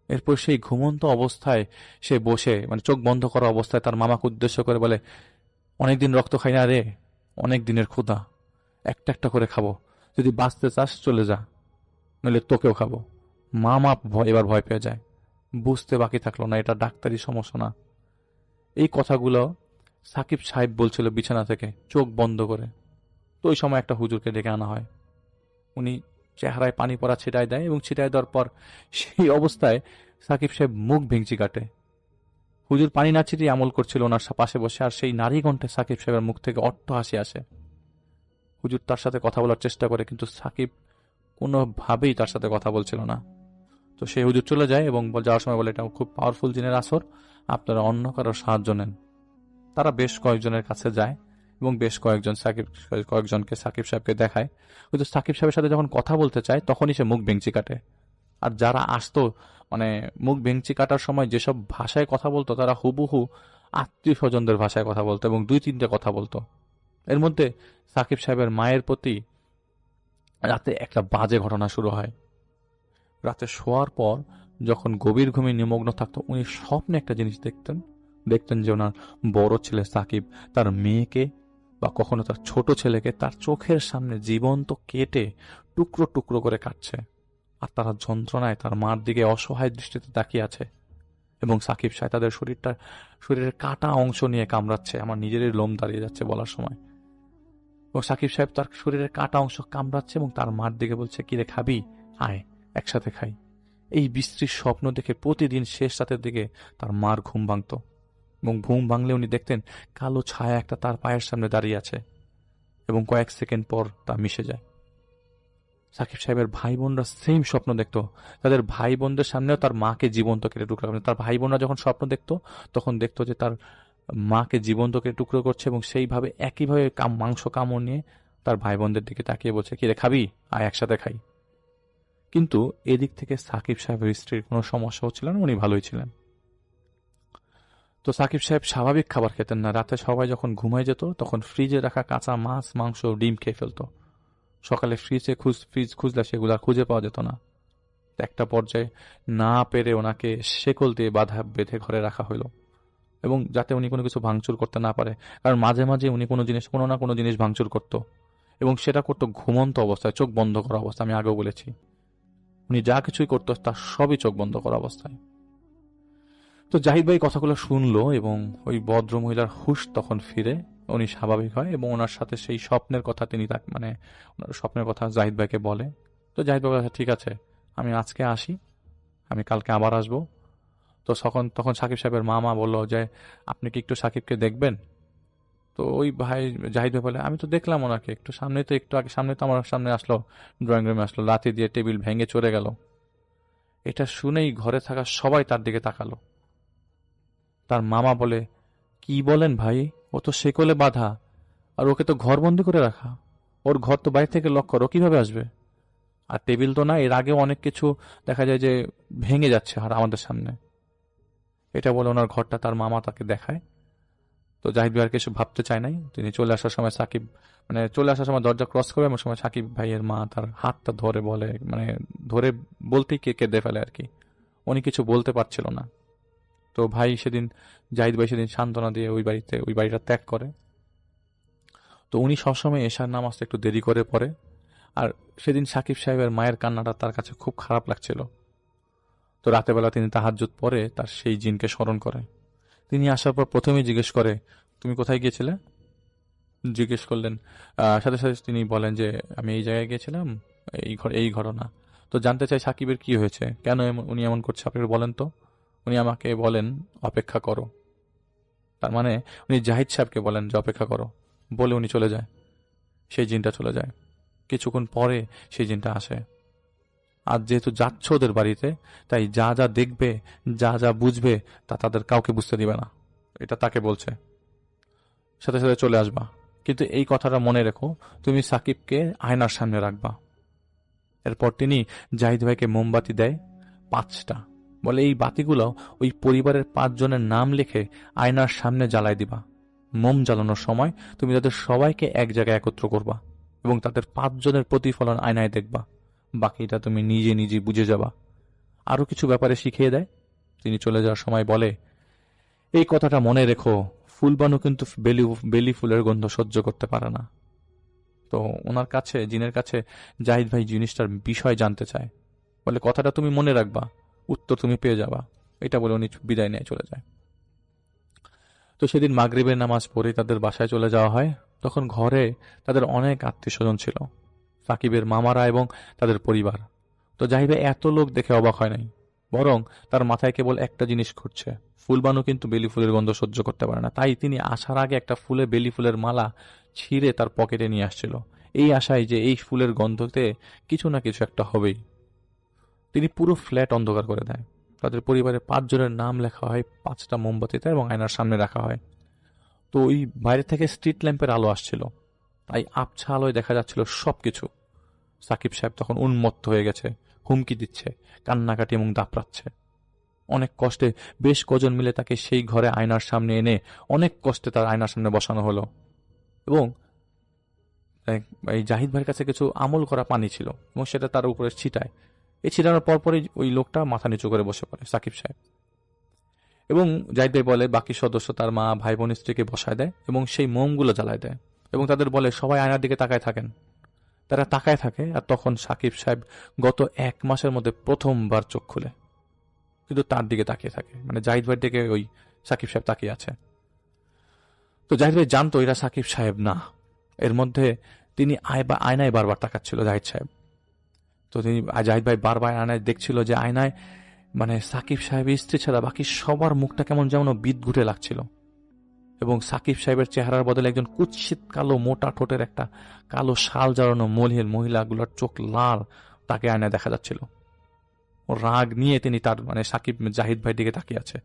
Speaker 2: এরপর সেই ঘুমন্ত অবস্থায় সে বসে, মানে চোখ বন্ধ করা অবস্থায় তার মামাকে উদ্দেশ্য করে বলে অনেকদিন রক্ত খাই না রে, অনেক দিনের ক্ষুধা, একটা একটা করে খাবো, যদি বাঁচতে চাস চলে যা, নইলে তোকেও খাবো। মামা এবার ভয় পেয়ে যায়, বুঝতে বাকি থাকলো না এটা ডাক্তারি সমস্যা না। এই কথাগুলো সাকিব সাহেব বলছিল বিছানা থেকে চোখ বন্ধ করে। তো ওই সময় একটা হুজুরকে ডেকে আনা হয়। উনি চেহারায় পানি পড়া ছিটায় দেয় এবং ছিটায় দেওয়ার পর সেই অবস্থায় সাকিব সাহেব মুখ ভেঙচি কাটে। হুজুর পানি না ছিটিয়ে আমল করছিল ওনার পাশে বসে, আর সেই নারী কণ্ঠে সাকিব সাহেবের মুখ থেকে অট্ট হাসি আসে। হুজুর তার সাথে কথা বলার চেষ্টা করে, কিন্তু সাকিব কোনোভাবেই তার সাথে কথা বলছিল না। তো সেই হুজুর চলে যায় এবং যাওয়ার সময় বলে এটা খুব পাওয়ারফুল জিনের আসর, আপনারা অন্য কারো সাহায্য নেন। তারা বেশ কয়েকজনের কাছে যায় এবং বেশ কয়েকজনকে সাকিব সাহেবকে দেখায়। কিন্তু সাকিব সাহেবের সাথে যখন কথা বলতে চায় তখনই সে মুখ ভেঙচি কাটে। আর যারা আসতো, মানে মুখ ভেঙচি কাটার সময় যেসব ভাষায় কথা বলতো তারা হুবহু আত্মীয় স্বজনদের ভাষায় কথা বলতো এবং 2-3টে কথা বলতো। এর মধ্যে সাকিব সাহেবের মায়ের প্রতি রাতে একটা বাজে ঘটনা শুরু হয়। রাতে শোয়ার পর যখন গভীর ঘুমে নিমগ্ন থাকতো, উনি স্বপ্নে একটা জিনিস দেখতেন যে ওনার বড় ছেলে সাকিব তার মেয়েকে বা কখনো তার ছোট ছেলেকে তার চোখের সামনে জীবন্ত কেটে টুকরো টুকরো করে কাটছে, আর তারা যন্ত্রণায় তার মার দিকে অসহায় দৃষ্টিতে তাকিয়ে আছে এবং সাকিব সাহেব তাদের শরীরের কাটা অংশ নিয়ে কামড়াচ্ছে। আমার নিজেরই লোম দাঁড়িয়ে যাচ্ছে বলার সময়। এবং সাকিব সাহেব তার শরীরের কাটা অংশ কামড়াচ্ছে এবং তার মার দিকে বলছে কিরে খাবি, আয় একসাথে খাই। এই বিশ্রীর স্বপ্ন দেখে প্রতিদিন শেষ রাতের দিকে তার মার ঘুম ভাঙত এবং ঘুম ভাঙলে উনি দেখতেন কালো ছায়া একটা তার পায়ের সামনে দাঁড়িয়ে আছে এবং কয়েক সেকেন্ড পর তা মিশে যায়। সাকিব সাহেবের ভাই বোনরা সেম স্বপ্ন দেখতো। তাদের ভাই বোনদের সামনেও তার মাকে জীবন্ত কেটে টুকরো করে। তার ভাই বোনরা যখন স্বপ্ন দেখতো তখন দেখতো যে তার মাকে জীবন্ত কেটে টুকরো করছে এবং সেইভাবে একইভাবে মাংস কামড় নিয়ে তার ভাই বোনদের দিকে তাকিয়ে বলছে কিরে খাবি, আয় একসাথে খাই। কিন্তু এদিক থেকে সাকিব সাহেবের স্ত্রীর কোনো সমস্যা হচ্ছিল না, উনি ভালোই ছিলেন। তো সাকিব সাহেব স্বাভাবিক খাবার খেতেন না। রাতে সবাই যখন ঘুমায় যেত তখন ফ্রিজে রাখা কাঁচা মাছ, মাংস, ডিম খেয়ে ফেলতো। সকালে ফ্রিজ খুঁজলে সেগুলো আর খুঁজে পাওয়া যেত না। একটা পর্যায়ে না পেরে ওনাকে শেকল দিয়ে বেঁধে ঘরে রাখা হলো, এবং যাতে উনি কোনো কিছু ভাঙচুর করতে না পারে। কারণ মাঝে মাঝে উনি কোনো না কোনো জিনিস ভাঙচুর করতো, এবং সেটা করতো ঘুমন্ত অবস্থায়, চোখ বন্ধ করা অবস্থায়। আমি আগেও বলেছি, উনি যা কিছুই করতো তার সবই চোখ বন্ধ করা অবস্থায়। তো জাহিদ ভাই কথাগুলো শুনলো, এবং ওই ভদ্র মহিলার হুঁশ তখন ফিরে, উনি স্বাভাবিক হয়, এবং ওনার সাথে সেই স্বপ্নের কথা তিনি তাকে ওনার স্বপ্নের কথা জাহিদ ভাইকে বলে। তো জাহিদ ভাই বলে, ঠিক আছে, আমি আজকে আসি, আমি কালকে আবার আসবো। তো তখন সাকিব সাহেবের মামা বললো যে, আপনি কি একটু সাকিবকে দেখবেন? তো ওই ভাই, জাহিদ ভাই বলে, আমি তো দেখলাম ওনাকে একটু আগে সামনে তো আমার সামনে আসলো, ড্রয়িং রুমে আসলো, লাথি দিয়ে টেবিল ভেঙে চলে গেল। এটা শুনেই ঘরে থাকা সবাই তার দিকে তাকালো। তার মামা বলে, কি বলেন ভাই, ও তো শেকলে বাঁধা, আর ওকে তো ঘরবন্দি করে রাখা। ওর ঘর তো বাইরে থেকে লক করো, কিভাবে আসবে? আর টেবিল তো না, এর আগেও অনেক কিছু দেখা যায় যে ভেঙে যাচ্ছে আর আমাদের সামনে। এটা বলে ওনার ঘরটা তার মামা তাকে দেখায়। তো জাহিদ ভাই আর কিছু ভাবতে চায় নাই। তিনি চলে আসার সময় চলে আসার সময় দরজা ক্রস করে, এমন সময় সাকিব ভাইয়ের মা তার হাতটা ধরে বলে, ধরে বলতেই কেঁদে ফেলে আর কি। উনি কিছু বলতে পারছিল না। তো জাহিদ ভাই সেদিন সান্ত্বনা দিয়ে ওই বাড়িটা ত্যাগ করে। তো উনি সবসময় এশার নামাজটা একটু দেরি করে পড়ে। আর সেদিন সাকিব সাহেবের মায়ের কান্নাটা তার কাছে খুব খারাপ লাগছিল। তো রাতের বেলা তিনি তাহাজ্জুদ পড়ে তার সেই জিনকে স্মরণ করে। তিনি আসার পর প্রথমেই জিজ্ঞেস করে, তুমি কোথায় গিয়েছিলে? জিজ্ঞেস করলেন। সাথে সাথে তিনি বলেন যে, আমি এই জায়গায় গিয়েছিলাম, এই ঘটনা। তো জানতে চাই সাকিবের কি হয়েছে, কেন উনি এমন করছে, আপনি একটু বলেন তো। উনি আমাকে বলেন, অপেক্ষা করো। তার মানে উনি জাহিদ সাহেবকে বলেন যে অপেক্ষা করো, বলে উনি চলে যায়। সেই জিনটা চলে যায়। কিছুক্ষণ পরে সেই জিনটা আসে। আর যেহেতু যাচ্ছ ওদের বাড়িতে, তাই যা যা দেখবে, যা যা বুঝবে, তা তাদের কাউকে বুঝতে দিবে না। এটা তাকে বলছে, সাথে সাথে চলে আসবা। কিন্তু এই কথাটা মনে রেখো, তুমি সাকিবকে আয়নার সামনে রাখবা। এরপর তিনি জাহিদ ভাইকে মোমবাতি দেয় 5টা। বলে, এই বাতিগুলো ওই পরিবারের 5 জনের নাম লিখে আয়নার সামনে জ্বালাই দিবা। মোম জ্বালানোর সময় তুমি তাদের সবাইকে এক জায়গায় একত্র করবা, এবং তাদের 5 জনের প্রতিফলন আয়নায় দেখবা। বাকিটা তুমি নিজে নিজে বুঝে যাবা। আরো কিছু ব্যাপারে শিখিয়ে দেয়। তিনি চলে যাওয়ার সময় বলে, এই কথাটা মনে রেখো, ফুলবানু কিন্তু বেলি ফুলের গন্ধ সহ্য করতে পারে না। তো ওনার কাছে, জিনের কাছে জাহিদ ভাই জিনিসটার বিষয় জানতে চায়। বলে, কথাটা তুমি মনে রাখবা, উত্তর তুমি পেয়ে যাবা। এটা বলে উনি বিদায় নিয়ে চলে যায়। তো সেদিন মাগরিবের নামাজ পড়ে তাদের বাসায় চলে যাওয়া হয়। তখন ঘরে তাদের অনেক আত্মীয় স্বজন ছিল, সাকিবের মামারা এবং তাদের পরিবার। তো জাহিদ ভাই এত লোক দেখে অবাক হয় নাই, বরং তার মাথায় কেবল একটা জিনিস ঘুরছে, ফুলবানু কিন্তু বেলি ফুলের গন্ধ সহ্য করতে পারে না। তাই তিনি আসার আগে একটা বেলি ফুলের মালা ছিঁড়ে তার পকেটে নিয়ে আসছিল, এই আশায় যে এই ফুলের গন্ধতে কিছু না কিছু একটা হবেই। তিনি পুরো ফ্ল্যাট অন্ধকার করে দেয়। তাদের পরিবারের 5 জনের নাম লেখা হয় 5টা মোমবাতিতে, এবং আয়নার সামনে রাখা হয়। তো ওই বাইরে থেকে স্ট্রিট ল্যাম্পের আলো আসছিল, তাই আবছা আলোয় দেখা যাচ্ছিল সবকিছু। সাকিব সাহেব তখন উন্মত্ত হয়ে গেছে, হুমকি দিচ্ছে, কান্নাকাটি এবং দাপড়াচ্ছে। অনেক কষ্টে বেশ কজন মিলে তাকে সেই ঘরে আয়নার সামনে এনে অনেক কষ্টে তার আয়নার সামনে বসানো হলো। এবং এই জাহিদ ভাইয়ের কাছে কিছু আমল করা পানি ছিল, এবং সেটা তার উপরে ছিটায়। এই ছিটানোর পরপরই ওই লোকটা মাথা নিচু করে বসে পড়ে, সাকিব সাহেব। এবং জাহিদ ভাই বলে বাকি সদস্য, তার মা, ভাই বোন, স্ত্রীকে বসায় দেয় এবং সেই মোমগুলো জ্বালায় দেয়, এবং তাদের বলে, সবাই আয়নার দিকে তাকায় থাকেন। তারা তাকায় থাকে, আর তখন সাকিব সাহেব গত 1 মাসের মধ্যে প্রথমবার চোখ খুলে, কিন্তু তার দিকে তাকিয়ে থাকে, মানে জাহিদ ভাইয়ের দিকে ওই সাকিব সাহেব তাকিয়ে আছে। তো জাহিদ ভাই জানতো এরা সাকিব সাহেব না। এর মধ্যে তিনি আয়নায় বারবার তাকাচ্ছিল জাহিদ সাহেব। তো জাহিদ ভাই বারবার আয়নায় দেখছিল যে আয়নায় সাকিব সাহেবের স্ত্রী ছাড়া বাকি সবার মুখটা কেমন যেমন বিদঘুটে লাগছিল, এবং সাকিব সাহেবের চেহারার বদলে একজন কুৎসিত কালো মোটা ঠোঁটের একটা কালো শাল জড়ানো মহিলাগুলোর চোখ লাল, তাকে আয়নায় দেখা যাচ্ছিল। ও রাগ নিয়ে তিনি তার জাহিদ ভাইয়ের দিকে তাকিয়ে আছে।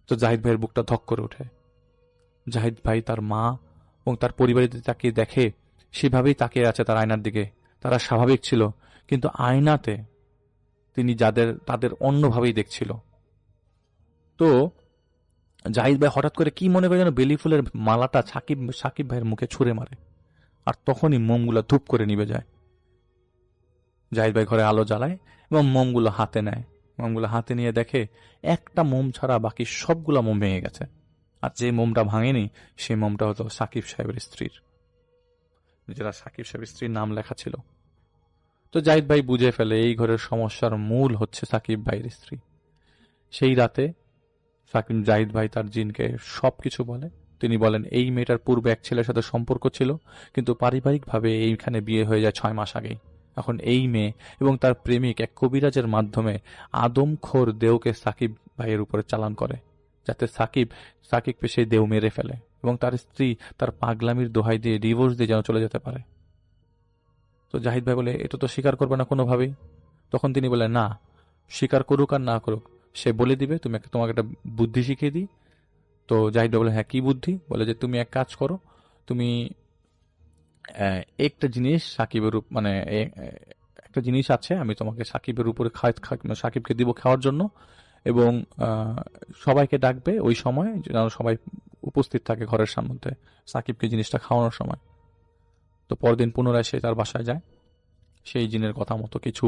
Speaker 2: তো জাহিদ ভাইয়ের বুকটা ধক করে ওঠে। জাহিদ ভাই তার মা এবং তার পরিবারের দিকে তাকিয়ে দেখে সেভাবেই তাকিয়ে আছে তার আয়নার দিকে। তারা স্বাভাবিক ছিল, কিন্তু আয়নাতে তিনি তাদের অন্যভাবেই দেখছিল। তো জাহিদ ভাই হঠাৎ করে কি মনে করে যেন বেলি ফুলের মালাটা সাকিব সাকিব ভাইয়ের মুখে ছুঁড়ে মারে, আর তখনই মোমগুলো ধূপ করে নিভে যায়। জাহিদ ভাই ঘরে আলো জ্বালায় এবং মোমগুলো হাতে নেয়। মোমগুলো হাতে নিয়ে দেখে একটা মোম ছাড়া বাকি সবগুলো মোম ভেঙে গেছে। আর যে মোমটা ভাঙেনি সেই মোমটা হতো সাকিব সাহেবের স্ত্রীর, যেটা সাকিব সাহেবের স্ত্রীর নাম লেখা ছিল। তো জাহিদ ভাই বুঝে ফেলে এই ঘরের সমস্যার মূল হচ্ছে সাকিব ভাইয়ের স্ত্রী। সেই রাতে সাকিব জাহিদ ভাই তার জিনকে সবকিছু বলে। তিনি বলেন এই মেয়েটার পূর্বে এক ছেলের সাথে সম্পর্ক ছিল, কিন্তু পারিবারিকভাবে এইখানে বিয়ে হয়ে যায় 6 মাস আগেই। এখন এই মেয়ে এবং তার প্রেমিক এক কবিরাজের মাধ্যমে আদমখোর দেওকে সাকিব ভাইয়ের উপরে চালান করে, যাতে সাকিবকে সেই দেও মেরে ফেলে এবং তার স্ত্রী তার পাগলামির দোহাই দিয়ে ডিভোর্স দিয়ে যেন চলে যেতে পারে। তো জাহিদ ভাই বলে এটা তো স্বীকার করবে না কোনোভাবেই। তখন তিনি বলেন না, স্বীকার করুক আর না করুক সে বলে দিবে, তোমাকে একটা বুদ্ধি শিখিয়ে দিই। তো জাহিদ ভাই বলে হ্যাঁ কি বুদ্ধি? বলে যে তুমি এক কাজ করো, তুমি একটা জিনিস সাকিবের মানে একটা জিনিস আছে, আমি তোমাকে সাকিবের উপরে সাকিবকে দিব খাওয়ার জন্য, এবং সবাইকে ডাকবে ওই সময় যেন সবাই উপস্থিত থাকে ঘরের সামনে সাকিবকে জিনিসটা খাওয়ানোর সময়। তো পরদিন পুনরায় সে তার বাসায় যায়। সেই জিনের কথা মতো কিছু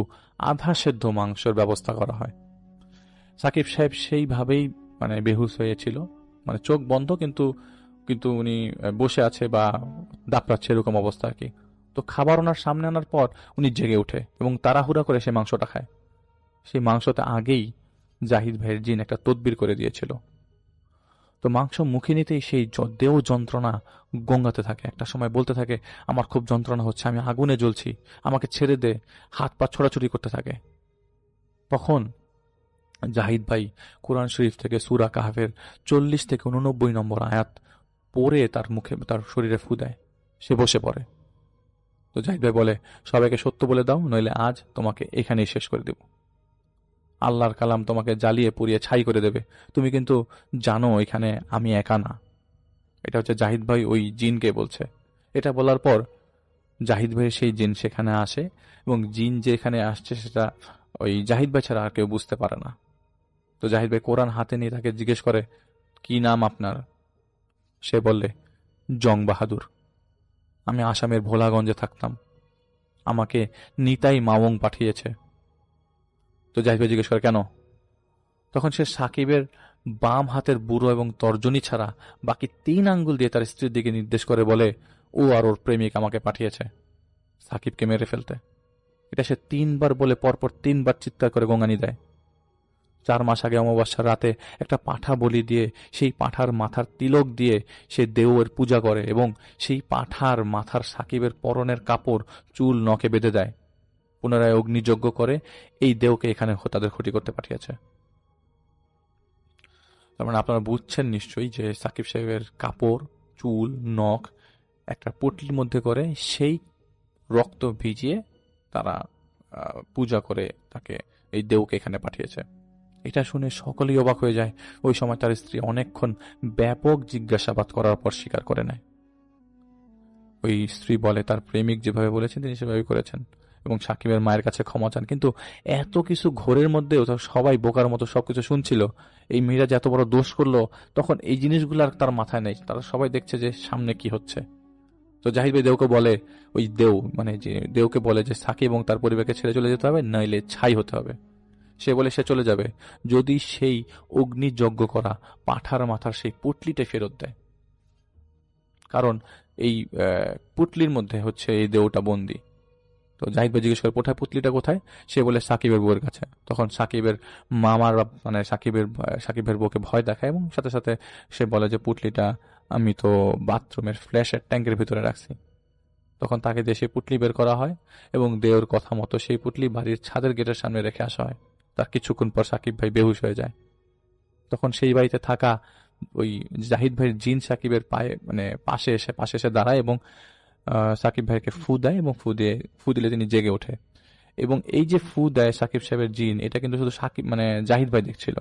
Speaker 2: আধা সেদ্ধ মাংসের ব্যবস্থা করা হয়। সাকিব সাহেব সেইভাবেই মানে বেহুশ হয়েছিল, মানে চোখ বন্ধ, কিন্তু কিন্তু উনি বসে আছে বা দাপড়াচ্ছে এরকম অবস্থা আর কি। তো খাবার ওনার সামনে আনার পর উনি জেগে ওঠে এবং তাড়াহুড়া করে সেই মাংসটা খায়। সেই মাংসতে আগেই জাহিদ ভাইয়ের জিন একটা তদবির করে দিয়েছিল। তো মাংস মুখে নিতেই সেই দেহ যন্ত্রণা গঙ্গাতে থাকে। একটা সময় বলতে থাকে আমার খুব যন্ত্রণা হচ্ছে, আমি আগুনে জ্বলছি, আমাকে ছেড়ে দে, হাত পা ছোড়াছুড়ি করতে থাকে। তখন জাহিদ ভাই কোরআন শরীফ থেকে সূরা কাহফের 40 থেকে 89 নম্বর আয়াত পড়ে তার মুখে তার শরীরে ফু দেয়। সে বসে পড়ে। তো জাহিদ ভাই বলে সবাইকে সত্য বলে দাও, নইলে আজ তোমাকে এখানেই শেষ করে দেব। আল্লাহর কালাম তোমাকে জ্বালিয়ে পুড়িয়ে ছাই করে দেবে। তুমি কিন্তু জানো এখানে আমি একা না। এটা হচ্ছে জাহিদ ভাই ওই জিনকে বলছে। এটা বলার পর জাহিদ ভাইয়ের সেই জিন সেখানে আসে, এবং জিন যেখানে আসছে সেটা ওই জাহিদ ভাই ছাড়া আর কেউ বুঝতে পারে না। তো জাহিদ ভাই কোরআন হাতে নিয়ে তাকে জিজ্ঞেস করে কি নাম আপনার? সে বললে জং বাহাদুর, আমি আসামের ভোলাগঞ্জে থাকতাম, আমাকে নিতাই মাওং পাঠিয়েছে। তো জাহিদ ভাই জিজ্ঞেস করে কেন? তখন সে সাকিবের বাম হাতের বুড়ো এবং তর্জনী ছাড়া বাকি 3 আঙ্গুল দিয়ে তার স্ত্রীর দিকে নির্দেশ করে বলে ও আর ওর প্রেমিক আমাকে পাঠিয়েছে সাকিবকে মেরে ফেলতে। এটা সে 3 বার বলে পরপর 3 বার চিৎকার করে গোঙানি দেয়। 4 মাস আগে অমাবস্যার রাতে একটা পাঠা বলি দিয়ে সেই পাঠার মাথার তিলক দিয়ে সে দেওয়ের পূজা করে, এবং সেই পাঠার মাথার সাকিবের পরনের কাপড় চুল নখে বেঁধে দেয়। পুনরায় অগ্নিযজ্ঞ করে এই দেওকে এখানে তাদের ক্ষতি করতে পাঠিয়েছে। তার মানে আপনারা বুঝছেন নিশ্চয়ই যে সাকিব সাহেবের কাপড় চুল নখ একটা পুটলির মধ্যে করে সেই রক্ত ভিজিয়ে তারা পূজা করে তাকে এই দেওকে এখানে পাঠিয়েছে। এটা শুনে সকলেই অবাক হয়ে যায়। ওই সময় তার স্ত্রী অনেকক্ষণ ব্যাপক জিজ্ঞাসাবাদ করার পর স্বীকার করে নেয়। ওই স্ত্রী বলে তার প্রেমিক যেভাবে বলেছেন তিনি সেভাবে করেছেন, এবং সাকিবের মায়ের কাছে ক্ষমা চান। কিন্তু এত কিছু ঘোরের মধ্যেও সবাই বোকার মতো সবকিছু শুনছিল। এই মেয়েরা যে এত বড় দোষ করলো তখন এই জিনিসগুলো আর তার মাথায় নেই। তারা সবাই দেখছে যে সামনে কি হচ্ছে। তো জাহিদ ভাই দেওকে বলে, ওই দেও মানে যে দেওকে বলে যে সাকিব এবং তার পরিবারকে ছেড়ে চলে যেতে হবে, নইলে ছাই হতে হবে। সে বলে সে চলে যাবে যদি সেই অগ্নিযজ্ঞ করা পাঠার মাথার সেই পুটলিটা ফেরত দেয়। কারণ এই পুটলির মধ্যে হচ্ছে এই দেওটা বন্দী। তো জাহিদ ভাই জিজ্ঞেস করে পুটলিটা কোথায়? সে বলে সাকিবের বউয়ের কাছে। তখন সাকিবের মামার মানে সাকিবের বউকে ভয় দেখায়, এবং সাথে সাথে সে বলে যে পুটলিটা আমি তো বাথরুমের ফ্ল্যাশের ট্যাঙ্কের ভিতরে রাখছি। তখন তাকে দিয়ে সেই পুটলি বের করা হয়, এবং দেওর কথা মতো সেই পুটলি বাড়ির ছাদের গেটের সামনে রেখে আসা হয়। তার কিছুক্ষণ পর সাকিব ভাই বেহুশ হয়ে যায়। তখন সেই বাড়িতে থাকা ওই জাহিদ ভাইয়ের জিন সাকিবের পাশে এসে দাঁড়ায় এবং সাকিব ভাইকে ফু দেয়, এবং ফু দিলে তিনি জেগে ওঠে। এবং এই যে ফু দেয় সাকিব সাহেবের জিন, এটা কিন্তু শুধু সাকিব জাহিদ ভাই দেখছিল,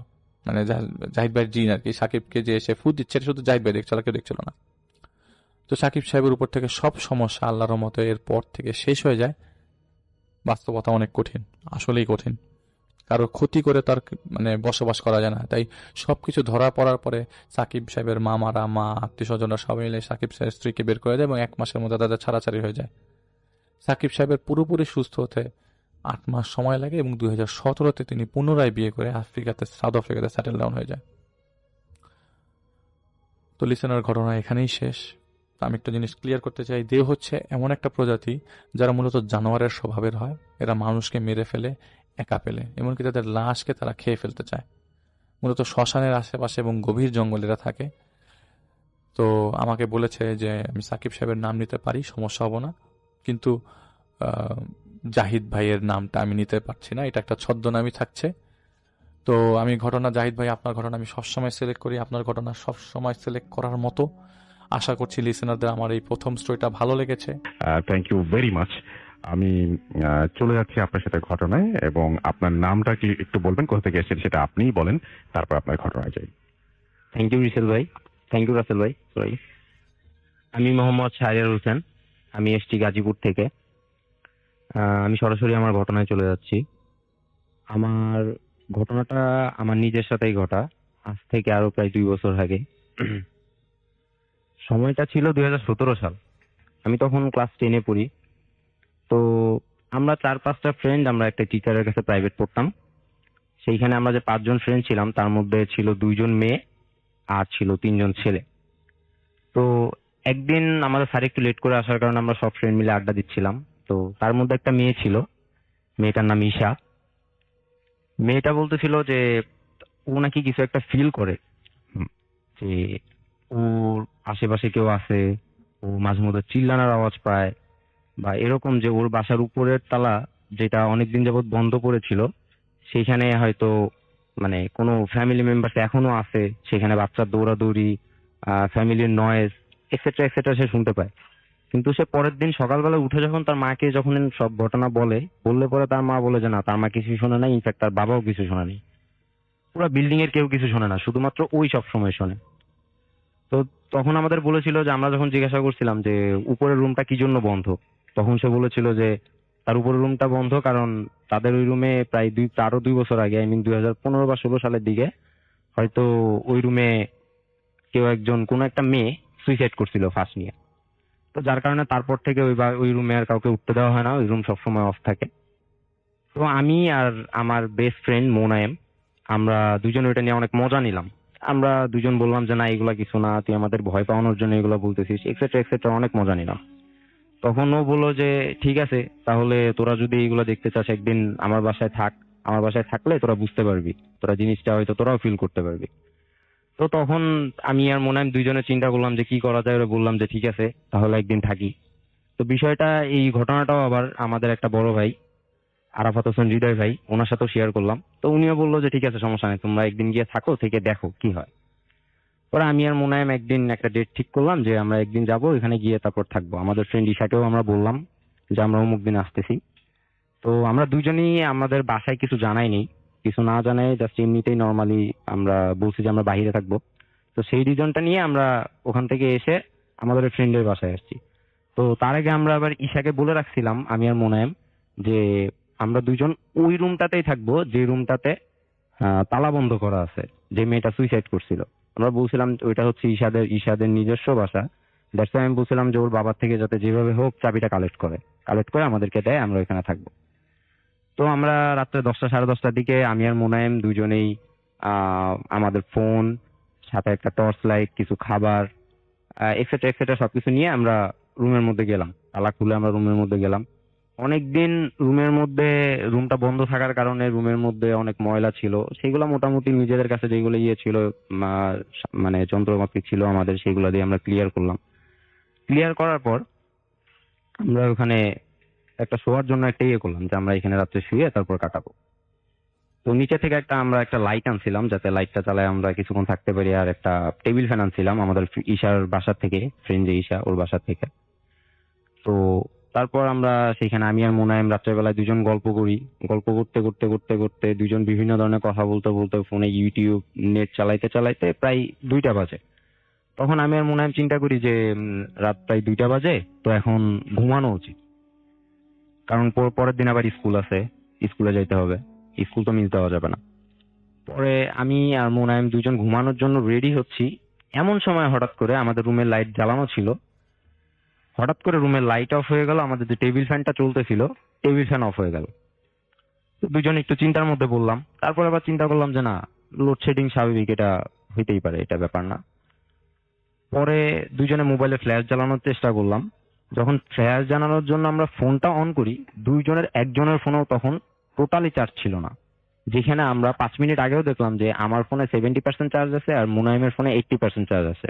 Speaker 2: জাহিদ ভাইয়ের জিন আর কি সাকিবকে যে সে ফু দিচ্ছে শুধু জাহিদ ভাই দেখছিল, কেউ দেখছিল না। তো সাকিব সাহেবের উপর থেকে সব সমস্যা আল্লাহর মতো এর পর থেকে শেষ হয়ে যায়। বাস্তবতা অনেক কঠিন, আসলেই কঠিন। কারো ক্ষতি করে তার মানে বসবাস করা যায় না। তাই সবকিছু ধরা পড়ার পরে সাকিব সাহেবের মামারা, মা, আত্মীয় স্বজনরা সবাই মিলে সাকিব সাহেবের স্ত্রীকে বের করে দেয় এবং 1 মাসের মধ্যে তাদের ছাড়াছাড়ি হয়ে যায়। সাকিব সাহেবের পুরোপুরি সুস্থ হতে 8 মাস সময় লাগে এবং 2017-তে তিনি পুনরায় বিয়ে করে সাউথ আফ্রিকাতে সেটেল ডাউন হয়ে যায়। তো লিসেনার ঘটনা এখানেই শেষ। তো আমি একটা জিনিস ক্লিয়ার করতে চাই, দেহ হচ্ছে এমন একটা প্রজাতি যারা মূলত জানোয়ারের স্বভাবের হয়। এরা মানুষকে মেরে ফেলে একা পেলে, এমনকি তাদের লাশকে তারা খেয়ে ফেলতে চায়। মূলত শ্মশানের আশেপাশে এবং গভীর জঙ্গলেরা থাকে। তো আমাকে বলেছে যে আমি সাকিব সাহেবের নাম নিতে পারি, সমস্যা হবো না, কিন্তু আহ, জাহিদ ভাইয়ের নামটা আমি নিতে পারছি না, এটা একটা ছদ্মনামই থাকছে। তো আমি ঘটনা, জাহিদ ভাই আপনার ঘটনা আমি সবসময় সিলেক্ট করি, আপনার ঘটনা সবসময় সিলেক্ট করার মতো। আশা করছি লিসেনারদের আমার এই প্রথম স্টোরিটা ভালো লেগেছে।
Speaker 1: Thank you very much. আমি চলে যাচ্ছি আপনার সাথে ঘটনায়, এবং আপনার নামটা কি একটু বলবেন, কোথা থেকে এসেছেন সেটা আপনিই বলেন, তারপর আপনার ঘটনায় যাই।
Speaker 3: থ্যাংক ইউ রিসেল ভাই, থ্যাংক ইউ রাসেল ভাই, সরি। আমি মোহাম্মদ শাহরিয়ার হোসেন, আমি এসছি গাজীপুর থেকে। আমি সরাসরি আমার ঘটনায় চলে যাচ্ছি। আমার ঘটনাটা আমার নিজের সাথেই ঘটা, আজ থেকে আরো প্রায় 2 বছর আগে। সময়টা ছিল 2017 সাল। আমি তখন ক্লাস 10-এ পড়ি। তো আমরা 4-5টা ফ্রেন্ড, আমরা একটা টিচারের কাছে প্রাইভেট পড়তাম। সেইখানে আমরা যে 5জন ফ্রেন্ড ছিলাম, তার মধ্যে ছিল 2জন মেয়ে আর ছিল 3জন ছেলে। তো একদিন আমাদের স্যার একটু লেট করে আসার কারণে আমরা সব ফ্রেন্ড মিলে আড্ডা দিচ্ছিলাম। তো তার মধ্যে একটা মেয়ে ছিল, মেয়েটার নাম ঈশা। মেয়েটা বলতেছিল যে ও নাকি কিছু একটা ফিল করে, যে ওর আশেপাশে কেউ আছে, ও মাঝে মধ্যে চিল্লানোর আওয়াজ পায়, বা এরকম যে ওর বাসার উপরের তালা, যেটা অনেকদিন যাবত বন্ধ পড়েছিল, সেইখানে হয়তো মানে কোনো ফ্যামিলি মেম্বার এখনো আছে, সেখানে বাচ্চার দৌড়াদৌড়ি, ফ্যামিলির নয়েজ, এক্সেট্রা এক্সেট্রা সে শুনতে পায়। কিন্তু সে পরের দিন সকালবেলা উঠে যখন তার মাকে যখন সব ঘটনা বললে পরে তার মা বলে যে না, তার মা কিছু শোনে না, ইনফ্যাক্ট তার বাবাও কিছু শোনেনি। পুরো বিল্ডিং এর কেউ কিছু শোনে না, শুধুমাত্র ওই সব সময় শোনে। তো তখন আমাদের বলেছিল যে, আমরা যখন জিজ্ঞাসা করছিলাম যে উপরের রুমটা কি জন্য বন্ধ, তখন সে বলেছিল যে তার উপরের রুমটা বন্ধ কারণ তাদের ওই রুমে প্রায় আরো 2 বছর আগে, আই মিন 2015 বা 16 সালের দিকে, হয়তো ওই রুমে কেউ একজন, কোনো একটা মেয়ে সুইসাইড করছিল ফাঁস নিয়ে। তো যার কারণে তারপর থেকে ওই রুমে আর কাউকে উঠতে দেওয়া হয় না, ওই রুম সবসময় অফ থাকে। তো আমি আর আমার বেস্ট ফ্রেন্ড মোনায়েম, আমরা দুজন ওইটা নিয়ে অনেক মজা নিলাম। আমরা দুজন বললাম যে না, এগুলা কিছু না, তুই আমাদের ভয় পাওয়ানোর জন্য এগুলো বলতেছিস, এক্সেট্রা এক্সেট্রা, অনেক মজা নিলাম। তখন ও বললো যে ঠিক আছে, তাহলে তোরা যদি এগুলো দেখতে চাস, একদিন আমার বাসায় থাক, আমার বাসায় থাকলে তোরা বুঝতে পারবি, তোরা জিনিসটা হয়তো তোরাও ফিল করতে পারবি। তো তখন আমি আর মোনায়েম দুইজনে চিন্তা করলাম যে কি করা যায়, ওরা বললাম যে ঠিক আছে, তাহলে একদিন থাকি। তো বিষয়টা, এই ঘটনাটাও আবার আমাদের একটা বড় ভাই আরাফাত হোসেন হৃদয় ভাই, ওনার সাথেও শেয়ার করলাম। তো উনিও বললো যে ঠিক আছে, সমস্যা নেই, তোমরা একদিন গিয়ে থাকো, থেকে দেখো কি হয়। পরে আমি আর মোনায়েম একদিন একটা ডেট ঠিক করলাম যে আমরা একদিন যাব, এখানে গিয়ে তারপর থাকবো। আমাদের ফ্রেন্ড ঈশাকেও আমরা বললাম যে আমরা অমুক দিন আসতেছি। তো আমরা দুজনই আমাদের বাসায় কিছু জানাইনি, কিছু না জানাই জাস্ট এমনিতেই নর্মালি আমরা বলছি যে আমরা বাইরে থাকবো। তো সেই রিজনটা নিয়ে আমরা ওখান থেকে এসে আমাদের ফ্রেন্ডের বাসায় আসছি। তো তার আগে আমরা আবার ঈশাকে বলে রাখছিলাম, আমি আর মোনায়েম, যে আমরা দুজন ওই রুমটাতেই থাকবো যে রুমটাতে তালা বন্ধ করা আছে, যে মেয়েটা সুইসাইড করছিল। আমরা বলছিলাম ওইটা হচ্ছে ঈশাদের নিজস্ব বাসা। দ্যাটস আমি বলছিলাম যে ওর বাবার থেকে যাতে যেভাবে হোক চাবিটা কালেক্ট করে আমাদেরকে দেয়, আমরা ওইখানে থাকবো। তো আমরা রাত্রে 10টা 10:30টার দিকে আমি আর মোনায়েম দুজনেই আমাদের ফোন, সাথে একটা টর্চ লাইট, কিছু খাবার, এক্সেট্রা এক্সেট্রা সবকিছু নিয়ে আমরা রুমের মধ্যে গেলাম। তালা খুলে আমরা রুমের মধ্যে গেলাম। অনেকদিন রুমের মধ্যে, রুমটা বন্ধ থাকার কারণে রুমের মধ্যে অনেক ময়লা ছিল, সেগুলো মোটামুটি নিজেদের কাছে যেগুলো ছিল, মানে যন্ত্রপাতি ছিল আমাদের, সেগুলো দিয়ে আমরা ক্লিয়ার করলাম। ক্লিয়ার করার পর আমরা ওখানে একটা শোয়ার জন্য একটা করলাম যে আমরা এখানে রাত্রে শুয়ে তারপর কাটাবো। তো নিচে থেকে আমরা একটা লাইট আনছিলাম, যাতে লাইটটা চালায় আমরা কিছুক্ষণ থাকতে পারি। আর একটা টেবিল ফ্যান আনছিলাম আমাদের ঈশার বাসার থেকে, ফ্রেন্ড যে ঈশা, ওর বাসার থেকে। তো তারপর আমরা সেখানে আমি আর মোনায়েম রাত্রেবেলায় দুজন গল্প করি। গল্প করতে করতে করতে করতে দুজন বিভিন্ন ধরনের কথা বলতে বলতে ফোনে ইউটিউব নেট চালাইতে চালাইতে প্রায় 2টা বাজে। তখন আমি আর মোনায়েম চিন্তা করি যে রাত প্রায় 2টা বাজে, তো এখন ঘুমানো উচিত, কারণ পরের দিন আবার স্কুল আছে, স্কুলে যাইতে হবে। স্কুল তো মিস দেওয়া যাবে না। পরে আমি আর মোনায়েম দুজন ঘুমানোর জন্য রেডি হচ্ছি, এমন সময় হঠাৎ করে আমাদের রুমের লাইট জ্বালানো ছিল, হঠাৎ করে রুমের লাইট অফ হয়ে গেল, আমাদের যে টেবিল ফ্যানটা চলতেছিল টেবিল ফ্যান অফ হয়ে গেল। তো দুজন একটু চিন্তার মধ্যে বললাম, তারপর আবার চিন্তা করলাম যে না, লোডশেডিং স্বাভাবিক, এটা হইতেই পারে, এটা ব্যাপার না। পরে দুজনে মোবাইলে ফ্ল্যাশ জ্বালানোর চেষ্টা করলাম। যখন ফ্ল্যাশ জ্বালানোর জন্য আমরা ফোনটা অন করি, দুইজনের একজনের ফোনেও তখন টোটালি চার্জ ছিল না। যেখানে আমরা 5 মিনিট আগেও দেখলাম যে আমার ফোনে 70% চার্জ আছে আর মুনাইমের ফোনে 80% চার্জ আছে,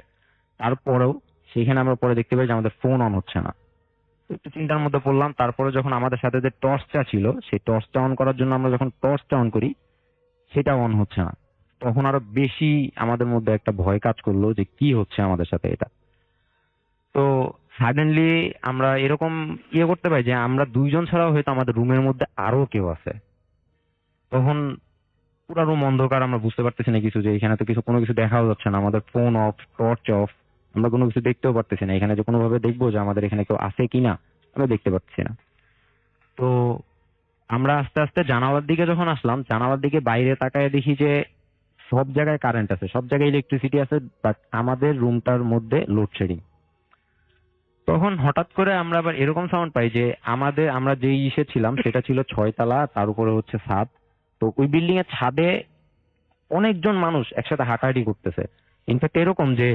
Speaker 3: তারপরেও সেখানে আমরা পরে দেখতে পাই যে আমাদের ফোন অন হচ্ছে না। তো একটু চিন্তার মধ্যে পড়লাম। তারপরে যখন আমাদের সাথে যে টর্চটা ছিল, সেই টর্চটা অন করার জন্য আমরা যখন টর্চটা অন করি, সেটা অন হচ্ছে না। তখন আরো বেশি আমাদের মধ্যে একটা ভয় কাজ করলো যে কি হচ্ছে আমাদের সাথে এটা। তো সাডেনলি আমরা এরকম করতে পারি যে আমরা দুইজন ছাড়াও হয়তো আমাদের রুমের মধ্যে আরো কেউ আছে। তখন পুরো রুম অন্ধকার, আমরা বুঝতে পারতেছি না কিছু, যে এখানে তো কোনো কিছু দেখাও যাচ্ছে না, আমাদের ফোন অফ, টর্চ অফ, আমরা কোনো কিছু দেখতেও পারতেছি না। এখানে যে কোনোভাবে দেখবো যে আমাদের এখানে কেউ আছে কিনা আমরা দেখতে পাচ্ছি না। তো আমরা আস্তে আস্তে জানালার দিকে যখন আসলাম, জানালার দিকে বাইরে তাকায় দেখি যে সব জায়গায় কারেন্ট আছে, সব জায়গায় ইলেকট্রিসিটি আছে, বাট আমাদের রুমটার মধ্যে লোডশেডিং। তখন হঠাৎ করে আমরা আবার এরকম সাউন্ড পাই যে আমরা যেই ইসে ছিলাম সেটা ছিল 6 তলা, তার উপরে হচ্ছে ছাদ। তো ওই বিল্ডিং এর ছাদে অনেকজন মানুষ একসাথে হাঁটাহাঁটি করতেছে। ইনফ্যাক্ট এরকম যে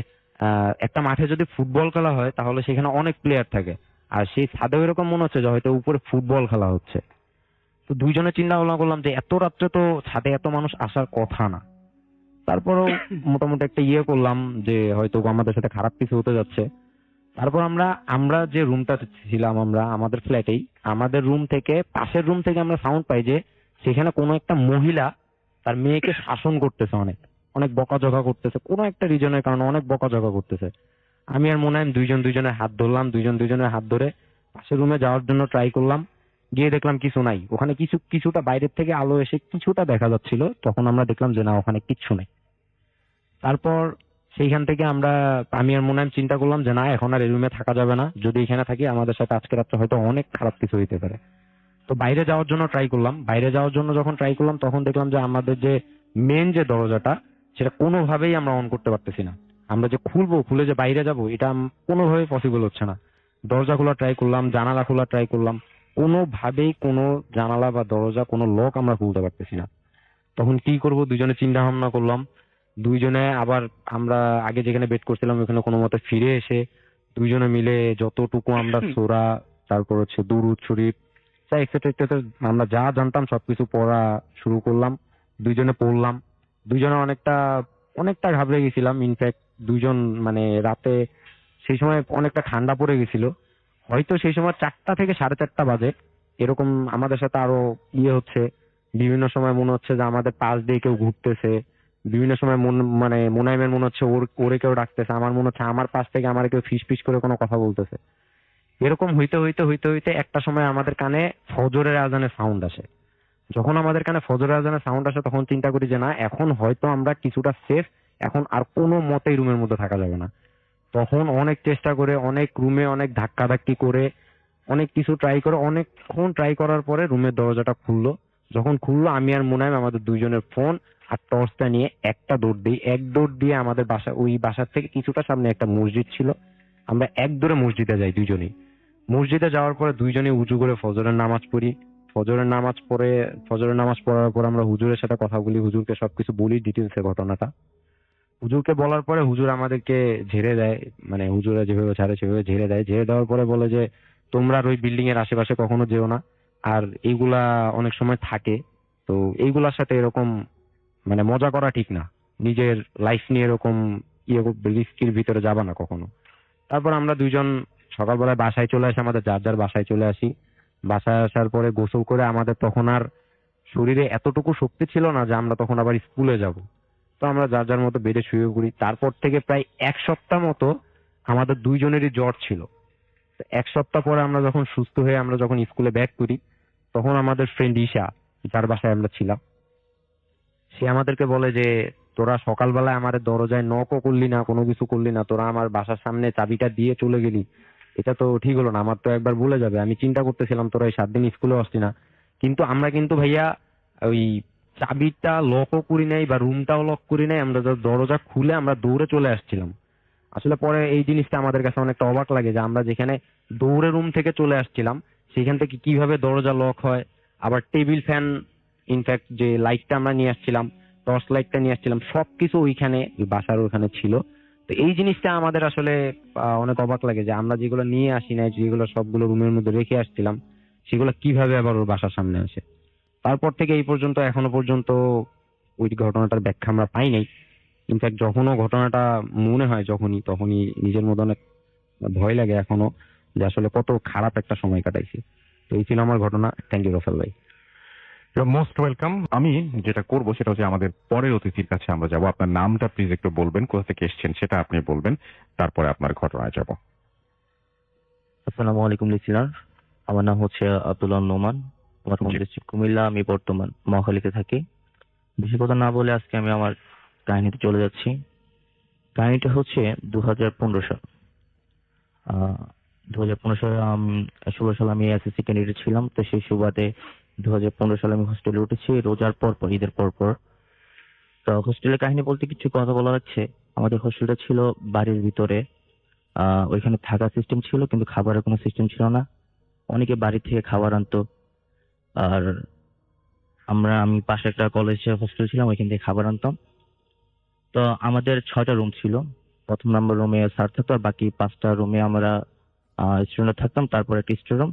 Speaker 3: একটা মাঠে যদি ফুটবল খেলা হয় তাহলে সেখানে অনেক প্লেয়ার থাকে, আর সেই ছাদেও এরকম মনে হচ্ছে যে হয়তো উপরে ফুটবল খেলা হচ্ছে। তো দুইজনে চিন্তা ভাবনা করলাম যে এত রাত্রে তো ছাদে এত মানুষ আসার কথা না। তারপরেও মোটামুটি একটা করলাম যে হয়তো আমাদের সাথে খারাপ কিছু হতে যাচ্ছে। তারপর আমরা যে রুমটা ছিলাম, আমাদের ফ্ল্যাটেই, আমাদের রুম থেকে পাশের রুম থেকে আমরা সাউন্ড পাই যে সেখানে কোনো একটা মহিলা তার মেয়েকে শাসন করতেছে, অনেক অনেক বকাঝকা করতেছে, কোনো একটা রিজনের কারণে অনেক বকাঝকা করতেছে। আমি আর মোনায়েম দুইজনের হাত ধরলাম, দুইজনের হাত ধরে পাশের রুমে যাওয়ার জন্য ট্রাই করলাম। গিয়ে দেখলাম কিছু নাই ওখানে, কিছুটা বাইরের থেকে আলো এসে কিছুটা দেখা যাচ্ছিল, তখন আমরা দেখলাম যে না, ওখানে কিচ্ছু নেই। তারপর সেইখান থেকে আমি আর মোনায়েম চিন্তা করলাম যে না, এখন আর এই রুমে থাকা যাবে না, যদি এখানে থাকি আমাদের সাথে আজকে রাত্রে হয়তো অনেক খারাপ কিছু হইতে পারে। তো বাইরে যাওয়ার জন্য ট্রাই করলাম। বাইরে যাওয়ার জন্য যখন ট্রাই করলাম তখন দেখলাম যে আমাদের যে মেন যে দরজাটা, সেটা কোনোভাবেই আমরা অন করতে পারতেছি না। আমরা যে খুলে যে বাইরে যাব, এটা কোনোভাবেই পসিবল হচ্ছে না। দরজা খোলা ট্রাই করলাম, জানালা খোলা ট্রাই করলাম, কোনোভাবেই কোনো জানালা বা দরজা, কোনো লক আমরা খুলতে পারতেছি না। তখন কি করব, দুইজনে চিন্তা ভাবনা করলাম। দুইজনে আবার আমরা আগে যেখানে বেড করছিলাম ওখানে কোনো মতে ফিরে এসে দুইজনে মিলে যতটুকু আমরা সূরা, তারপর হচ্ছে দুরূদ শরীফ, এক্সেট্রা আমরা যা জানতাম সবকিছু পড়া শুরু করলাম। দুইজনে পড়লাম। দুইজনে অনেকটা ঘাবড়ে গেছিলাম। ইনফ্যাক্ট দুইজন মানে রাতে সেই সময় অনেকটা ঠান্ডা পড়ে গেছিল। হয়তো সেই সময় 4টা থেকে 4:30 বাজে, এরকম আমাদের সাথে আরো হচ্ছে। বিভিন্ন সময় মনে হচ্ছে যে আমাদের পাশ দিয়ে কেউ ঘুরতেছে, বিভিন্ন সময় মানে মোনাইমের মনে হচ্ছে ওরে কেউ ডাকতেছে, আমার মনে হচ্ছে আমার পাশ থেকে আমার কেউ ফিস ফিস করে কোনো কথা বলতেছে। এরকম হইতে হইতে হইতে হইতে একটা সময় আমাদের কানে ফজরের আজানের সাউন্ড আসে। যখন আমাদের কানে ফজরের আজানের সাউন্ড আসে তখন চিন্তা করি যে না, এখন হয়তো আমরা কিছুটা সেফ, এখন আর কোনো মতেই রুমের মধ্যে থাকা যাবে না। তখন অনেক চেষ্টা করে, অনেক রুমে অনেক ধাক্কাধাক্কি করে, অনেক কিছু ট্রাই করে, অনেকক্ষণ ট্রাই করার পরে রুমের দরজাটা খুললো। যখন খুললো, আমি আর মুনাইম আমাদের দুইজনের ফোন আর টর্চটা নিয়ে একটা দৌড় দিই। এক দৌড় দিয়ে আমাদের ওই বাসার থেকে কিছুটা সামনে একটা মসজিদ ছিল, আমরা এক দৌড়ে মসজিদে যাই দুইজনেই। মসজিদে যাওয়ার পরে দুইজনেই উজু করে ফজরের নামাজ পড়ি। ফজরের নামাজ পড়ার পর আমরা হুজুরের সাথে কথা বলি, হুজুরকে সবকিছু বলি ডিটেলসে ঘটনাটা। হুজুরকে বলার পরে হুজুর আমাদেরকে ঝেড়ে দেয়, মানে হুজুরা যেভাবে ছাড়ে সেভাবে ঝেড়ে দেয়। ঝেড়ে দেওয়ার পরে বলে যে তোমরা আর ওই বিল্ডিং এর আশেপাশে কখনো যেও না, আর এইগুলা অনেক সময় থাকে, তো এইগুলার সাথে এরকম মানে মজা করা ঠিক না, নিজের লাইফ নিয়ে এরকম রিস্কের ভিতরে যাবা না কখনো। তারপর আমরা দুইজন সকালবেলায় বাসায় চলে আসি, আমাদের যার যার বাসায় চলে আসি। বাসায় আসার পরে গোসল করে আমাদের তখন আর শরীরে এতটুকু শক্তি ছিল না যে আমরা তখন আবার স্কুলে যাব। তো আমরা যার যার মতো বেডে শুয়ে পড়ি। তারপর থেকে প্রায় 1 সপ্তাহ মতো আমাদের দুইজনেরই জ্বর ছিল। তো 1 সপ্তাহ পরে আমরা যখন সুস্থ হয়ে আমরা যখন স্কুলে ব্যাক করি, তখন আমাদের ফ্রেন্ড ঈশা, যার বাসায় আমরা ছিলাম, সে আমাদেরকে বলে যে তোরা সকালবেলায় আমার দরজায় নকও করলি না, কোনো কিছু করলি না, তোরা আমার বাসার সামনে চাবিটা দিয়ে চলে গেলি, এটা তো ঠিক হলো না, আমার তো একবার ভুলে যাবে। আমি চিন্তা করতেছিলাম তোরা এই 7 দিন স্কুলে আসছি না, কিন্তু আমরা কিন্তু ভাইয়া ওই চাবিটা লকও করি নাই বা রুমটাও লক করি নাই, আমরা just দরজা খুলে আমরা দৌড়ে চলে আসছিলাম। আসলে পরে এই জিনিসটা আমাদের কাছে অনেকটা অবাক লাগে যে আমরা যেখানে দৌড়ে রুম থেকে চলে আসছিলাম সেখান থেকে কিভাবে দরজা লক হয়। আবার টেবিল ফ্যান, ইনফ্যাক্ট যে লাইটটা আমরা নিয়ে আসছিলাম, টর্চ লাইটটা নিয়ে আসছিলাম, সবকিছু ওইখানে বাসার ওখানে ছিল। তো এই জিনিসটা আমাদের আসলে অনেক অবাক লাগে যে আমরা যেগুলো নিয়ে আসি নাই, যেগুলো সবগুলো রুমের মধ্যে রেখে আসছিলাম, সেগুলো কিভাবে আবার ওর বাসার সামনে আসে। তারপর থেকে এই পর্যন্ত এখনো পর্যন্ত ওই ঘটনাটার ব্যাখ্যা আমরা পাই নাই। ইনফ্যাক্ট যখনও ঘটনাটা মনে হয় তখনই নিজের মধ্যে অনেক ভয় লাগে এখনো, যে আসলে কত খারাপ একটা সময় কাটাইছি। তো এই ছিল আমার ঘটনা। থ্যাংক ইউ রফেল ভাই।
Speaker 1: Most welcome. আমি যেটা করব সেটা হচ্ছে আমাদের পরের অতিথির কাছে আমরা যাব। আপনার নামটা প্লিজ একটু বলবেন, কোথা থেকে এসেছেন সেটা আপনি বলবেন, তারপরে আপনার ঘটনায় যাব।
Speaker 4: আসসালামু আলাইকুম লিসিলার, আমার নাম হচ্ছে আব্দুল্লাহ নোমান। আমার হোম
Speaker 1: জি।
Speaker 4: ডিস্ট্রিক্ট কুমিল্লা। আমি বর্তমান মহাখালীতে থাকি। বেশি কথা না বলে আজকে আমি আমার কাহিনীতে চলে যাচ্ছি। কাহিনীটা হচ্ছে 2015 সাল। 2015 সালে 16 সালে আমি এসএসসি ক্যান্ডিডেট ছিলাম। তো সেই সুবাদে 2015 সালে আমি হোস্টেলে উঠেছি রোজার পর পর, ঈদের পর পর। তো হোস্টেলের কাহিনী বলতে কিছু কথা বলা হচ্ছে। আমাদের হোস্টেলটা ছিল বাড়ির ভিতরে। ওইখানে থাকার সিস্টেম ছিল কিন্তু খাবারের কোনো সিস্টেম ছিল না। অনেকে বাড়ি থেকে খাবার আনতো। আর আমি পাশে একটা কলেজে হোস্টেল ছিলাম, ওইখান থেকে খাবার আনতাম। তো আমাদের 6টা রুম ছিল। প্রথম নাম্বার রুমে স্যার থাকতো, আর বাকি 5টা রুমে আমরা স্টুডেন্ট থাকতাম, তারপর একটা স্টোর রুম।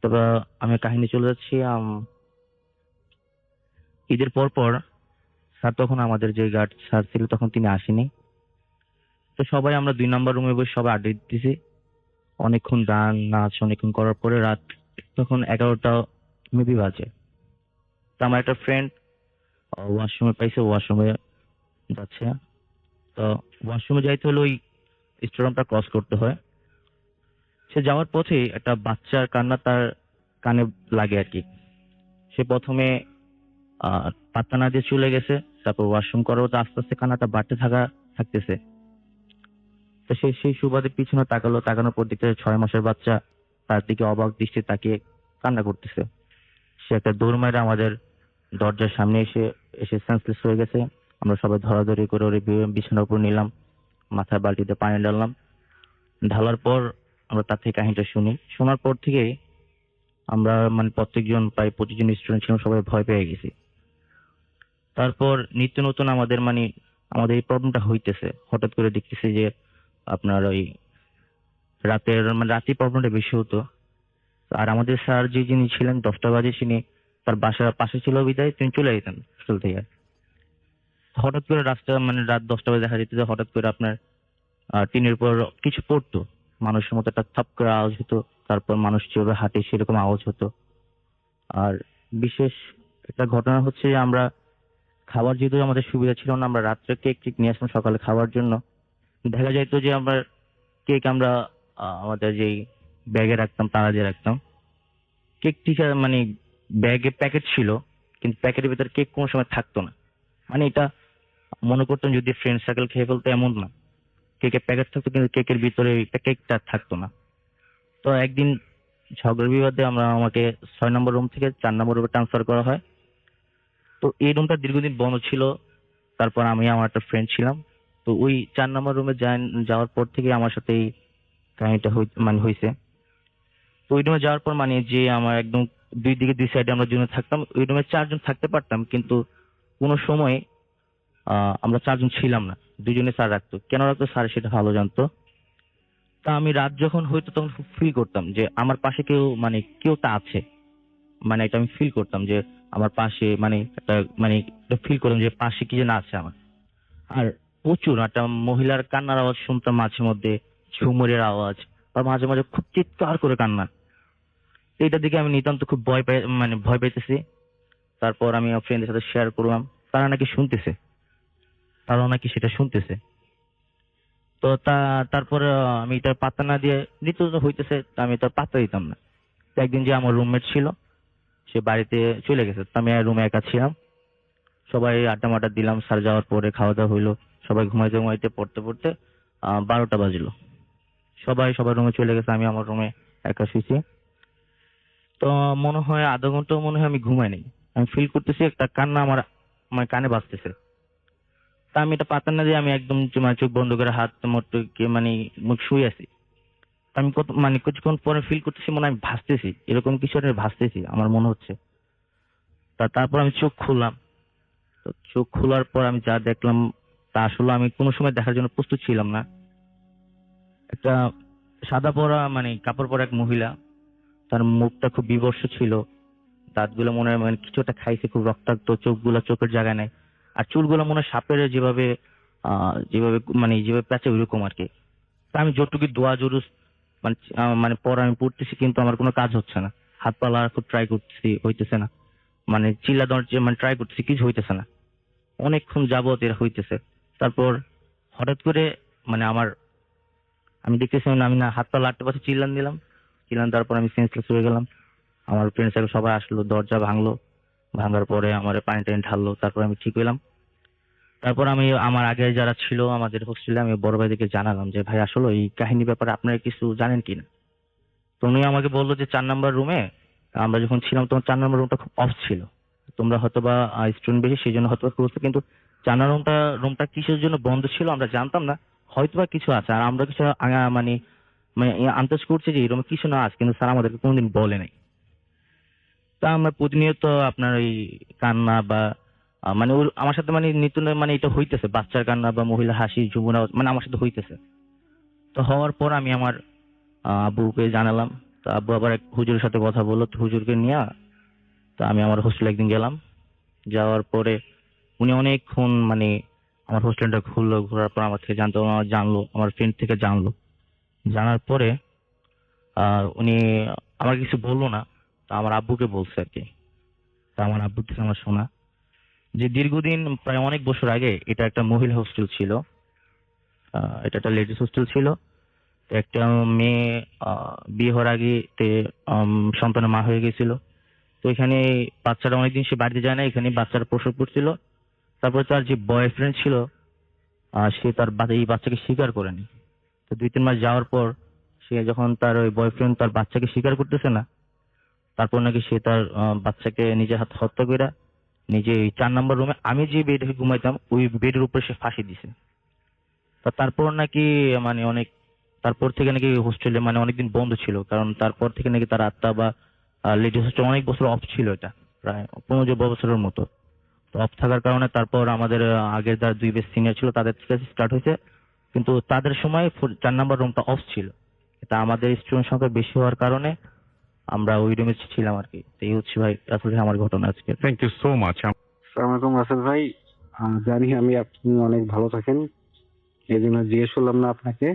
Speaker 4: তবে আমি কাহিনী চলে যাচ্ছি। ঈদের পর পর স্যার, তখন আমাদের যে গার্ড স্যার ছিল তখন তিনি আসেনি। তো সবাই আমরা 2 নাম্বার রুমে বসে সবাই আড্ডা দিতেছি। অনেকক্ষণ গান নাচ অনেকক্ষণ করার পরে রাত তখন 11টা মেবি বাজে। তো আমার একটা ফ্রেন্ড ওয়াশরুমে পাইছে, ওয়াশরুমে যাচ্ছে। তো ওয়াশরুমে যাইতে হলে ওই স্টোররুমটা ক্রস করতে হয়। সে যাওয়ার পথে একটা বাচ্চার কান্না তার কানে লাগে আর কি। সে প্রথমে পাত্তা না দিয়ে চলে গেছে। তারপর ওয়াশরুম করাও তো আস্তে আস্তে কান্নাটা বাড়তে থাকতেছে। তো সে সেই সুবাদে পিছনে তাকালো, তাকানোর পর দেখতে 6 মাসের বাচ্চা তার দিকে অবাক দৃষ্টি তাকিয়ে কান্না করতেছে। সে একটা দৌড় মেরে আমাদের দরজার সামনে এসে এসে সেন্সলেস হয়ে গেছে। আমরা সবাই ধরাধরি করে ওর বিছানার উপর নিলাম, মাথায় বালতিতে পানি ঢাললাম। ঢালার পর আমরা তার থেকে কাহিনীটা শুনি। শোনার পর থেকে আমরা মানে প্রত্যেকজন প্রায় 25 জন স্টুডেন্ট ছিলাম, সবাই ভয় পেয়ে গেছি। তারপর নিত্য নতুন আমাদের এই প্রবলেমটা হইতেছে। হঠাৎ করে দেখতেছি যে আপনার ওই রাতের প্রবলেমটা বেশি হতো। আর আমাদের স্যার যিনি ছিলেন 10টা বাজে তিনি তার বাসার পাশে ছিল বিদায় তিনি চলে যেতেন হোস্টেল থেকে। হঠাৎ করে রাত 10টা বাজে দেখা যেত যে হঠাৎ করে আপনার টিনের উপর কিছু পড়তো। মানুষের মতো একটা থাপ করে আওয়াজ হতো। তারপর মানুষ যেভাবে হাঁটে সেরকম আওয়াজ হতো। আর বিশেষ একটা ঘটনা হচ্ছে যে আমরা খাবার যেহেতু আমাদের সুবিধা ছিল না, আমরা রাত্রে কেক নিয়ে আসতাম সকালে খাওয়ার জন্য। দেখা যাইত যে কেক আমরা আমাদের যেই ব্যাগে রাখতাম, তালা দিয়ে রাখতাম। কেক ঠিক মানে ব্যাগে প্যাকেট ছিল, কিন্তু প্যাকেটের ভিতরে কেক কোনো সময় থাকতো না। মানে এটা মনে করতাম যদি ফ্রেন্ড সার্কেল খেয়ে ফেলতো, এমন না। কেকের প্যাকেট থাকতো কিন্তু কেকের ভিতরে কেকটা থাকতো না। তো একদিন ঝগড়া বিবাদে আমাকে 6 নম্বর রুম থেকে 4 নম্বর রুমে ট্রান্সফার করা হয়। তো এই রুমটা দীর্ঘদিন বন্ধ ছিল। তারপর আমি আমার একটা ফ্রেন্ড ছিলাম। তো ওই 4 নম্বর রুমে যাওয়ার পর থেকে আমার সাথে এই কাহিনীটা হয়েছে। তো ওই রুমে যাওয়ার পর যে আমার একদম দুই সাইডে আমরা দুজন থাকতাম। ওই রুমে 4 জন থাকতে পারতাম, কিন্তু কোনো সময় আমরা 4 জন ছিলাম না। 2জনে স্যার রাখতো। কেন রাখতো স্যার সেটা ভালো জানতো। তা আমি রাত যখন হইতো তখন ফিল করতাম যে আমার পাশে কেউটা আছে। এটা আমি ফিল করতাম যে আমার পাশে একটা ফিল করতাম যে পাশে কি যেন আছে আমার। আর প্রচুর একটা মহিলার কান্নার আওয়াজ শুনতাম মাঝে মধ্যে, ঝুমুরের আওয়াজ, আর মাঝে মাঝে খুব চিৎকার করে কান্না। তো এটা দেখে আমি নিতান্ত খুব ভয় পাইতেছি। তারপর আমি আমার ফ্রেন্ডের সাথে শেয়ার করলাম। তারাও নাকি সেটা শুনতেছে। তো তারপর আমি তার পাত্তা না দিয়ে নিত্য হইতেছে, তা আমি তার পাত্তা দিতাম না। তো একদিন যে আমার রুমমেট ছিল সে বাড়িতে চলে গেছে, তো আমি রুমে একা ছিলাম। সবাই আড্ডা মাড্ডা দিলাম। স্যার যাওয়ার পরে খাওয়া দাওয়া হইলো। সবাই ঘুমাইতে ঘুমাইতে পড়তে পড়তে 12টা বাজলো। সবাই সবার রুমে চলে গেছে, আমি আমার রুমে একা শুয়েছি। তো মনে হয় আধা ঘন্টাও মনে হয় আমি ঘুমাই নাই। আমি ফিল করতেছি একটা কান্না আমার মানে কানে বাজতেছে। তা আমি এটা পাত্তা না দিয়ে আমি একদম মানে চোখ বন্ধ করে হাত মানে মুখ শুয়ে আছি। তা আমি কত মানে কিছুক্ষণ পরে ফিল করতেছি মনে হয় আমি ভাসতেছি, এরকম কিছু একটা ভাসতেছি আমার মনে হচ্ছে। তারপর আমি চোখ খুললাম। তো চোখ খোলার পর আমি যা দেখলাম তা আসলে আমি কোনো সময় দেখার জন্য প্রস্তুত ছিলাম না। একটা সাদা পরা মানে কাপড় পরা এক মহিলা, তার মুখটা খুব বিবর্ষ ছিল, দাঁতগুলো মনে হয় মানে কিছু একটা খাইছে, খুব রক্তাক্ত, চোখগুলো চোখের জায়গায় নাই। আর চুলগুলো মনে হয় সাপের যেভাবে যেভাবে মানে যেভাবে প্যাঁচে ওইরকম আর কি। তা আমি যতটুকু দোয়া জুরুস মানে পর আমি পড়তেছি কিন্তু আমার কোনো কাজ হচ্ছে না। হাত পা লাগার খুব ট্রাই করতেছি, হইতেছে না। মানে চিল্লা দেওয়ার মানে ট্রাই করতেছি, কিছু হইতেছে না। অনেকক্ষণ যাবত এরা হইতেছে। তারপর হঠাৎ করে মানে আমি দেখতেছি আমি না হাত পা লাড়তে পারছি, চিল্লান দিলাম। চিল্লান দেওয়ার পর আমি সেন্সলেস হয়ে গেলাম। আমার ফ্রেন্ড সার্কেল সবাই আসলো, দরজা ভাঙলো। ভাঙার পরে আমার পানি টানি ঢাললো, তারপর আমি ঠিক হইলাম। তারপর আমি আমার আগে যারা ছিল আমাদের হোস্টেলে আমি বড় ভাইদেরকে জানালাম যে ভাই আসলে এই কাহিনীর ব্যাপারে আপনারা কিছু জানেন কিনা। তো উনি আমাকে বললো যে 4 নম্বর রুমে আমরা যখন ছিলাম তখন 4 নম্বর রুমটা খুব অফ ছিল। তোমরা হয়তো বা স্টুডেন্ট বেশি সেই জন্য হয়তো করছো, কিন্তু 4 নম্বর রুমটা কিসের জন্য বন্ধ ছিল আমরা জানতাম না। হয়তো বা কিছু আছে, আর আমরা কিছু মানে মানে আন্দাজ করছি যে এরকম কিছু না আছে, কিন্তু স্যার আমাদেরকে কোনোদিন বলে নাই। তা আমরা প্রতিনিয়ত আপনার ওই কান্না বা মানে ওর আমার সাথে মানে নিত্য মানে এটা হইতেছে, বাচ্চার কান্না বা মহিলা হাসি যমুনা মানে আমার সাথে হইতেছে। তো হওয়ার পর আমি আমার আব্বুকে জানালাম। তো আব্বু আবার এক হুজুরের সাথে কথা বললো, তো হুজুরকে নিয়ে তো আমি আমার হোস্টেলে একদিন গেলাম। যাওয়ার পরে উনি অনেকক্ষণ মানে আমার হোস্টেলটা ঘুরলো, ঘোরার পর আমার থেকে জানলো, আমার ফ্রেন্ড থেকে জানলো। জানার পরে উনি আমার কিছু বললো না, তা আমার আব্বুকে বলছে আর কি। তা আমার আব্বুর থেকে আমার শোনা যে দীর্ঘদিন প্রায় অনেক বছর আগে এটা একটা মহিলা হোস্টেল ছিল। এটা একটা লেডিস হোস্টেল ছিল। তো একটা মেয়ে বিয়ে হওয়ার আগে তে সন্তানের মা হয়ে গেছিল। তো এখানে বাচ্চারা অনেকদিন সে বাড়িতে যায় না, এখানে বাচ্চারা প্রসব করছিল। তারপর তার যে বয়ফ্রেন্ড ছিল সে তার এই বাচ্চাকে স্বীকার করেনি। তো 2-3 মাস যাওয়ার পর সে যখন তার ওই বয়ফ্রেন্ড তার বাচ্চাকে স্বীকার করতেছে না, তারপর নাকি সে তার বাচ্চাকে নিজের হাতে হত্যা করে নিজে এই 4 নম্বর রুমে আমি যে বেডে ঘুমাইতাম ওই বেডের উপরে সে ফাঁসি দিছে। তা তারপর নাকি মানে অনেক তারপর থেকে নাকি হোস্টেলে মানে অনেকদিন বন্ধ ছিল, কারণ তারপর থেকে নাকি তার আত্মা বা লেডিস হোস্টেল অনেক বছর অফ ছিল, এটা প্রায় 15 বছরের মতো। তো অফ থাকার কারণে তারপর আমাদের আগের যারা 2 বেস সিনিয়র ছিল তাদের থেকে স্টার্ট হয়েছে, কিন্তু তাদের সময় 4 নম্বর রুমটা অফ ছিল। এটা আমাদের স্টুডেন্ট সংখ্যা বেশি হওয়ার কারণে আমরা ওই রুমে ছিলাম আর কি। তো এই হচ্ছে ভাই আসলে আমার ঘটনা আজকে।
Speaker 1: Thank you so much.
Speaker 5: আসসালামু আলাইকুম রাসেল ভাই। জানি আমি আপনি অনেক ভালো থাকেন, এই জন্য জিজ্ঞেস করলাম না আপনাকে।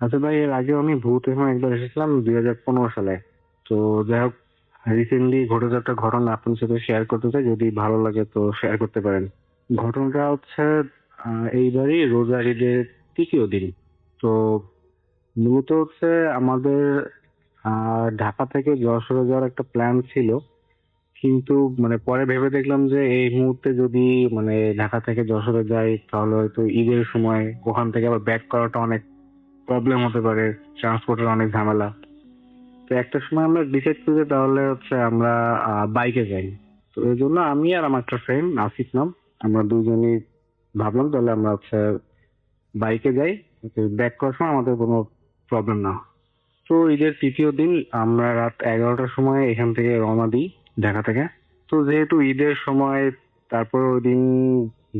Speaker 5: রাসেল ভাই, এর আগে আমি ভূতের সময় একবার এসেছিলাম 2015 সালে। তো যাই হোক, রিসেন্টলি ঘটে যাওয়া একটা ঘটনা আপনার সাথে শেয়ার করতে চাই, যদি ভালো লাগে তো শেয়ার করতে পারেন। ঘটনাটা হচ্ছে এইবারই রোজার ঈদের 3য় দিন। তো মূলত হচ্ছে আমাদের ঢাকা থেকে যশোরে যাওয়ার একটা প্ল্যান ছিল, কিন্তু মানে পরে ভেবে দেখলাম যে এই মুহূর্তে যদি মানে ঢাকা থেকে যশোরে যাই তাহলে হয়তো ঈদের সময় ওখান থেকে আবার ব্যাক করাটা অনেক প্রবলেম হতে পারে, ট্রান্সপোর্টের অনেক ঝামেলা। তো একটা সময় আমরা ডিসাইড করি যে তাহলে হচ্ছে আমরা বাইকে যাই। তো এই জন্য আমি আর আমার একটা ফ্রেন্ড আসিফ নাম, আমরা দুজনই ভাবলাম তাহলে আমরা হচ্ছে বাইকে যাই, ব্যাক করার সময় আমাদের কোনো প্রবলেম না হয়। তো ঈদের 3য় দিন আমরা রাত 11টার সময় এখান থেকে রওনা দিই ঢাকা থেকে। তো যেহেতু ঈদের সময়, তারপর ওই দিন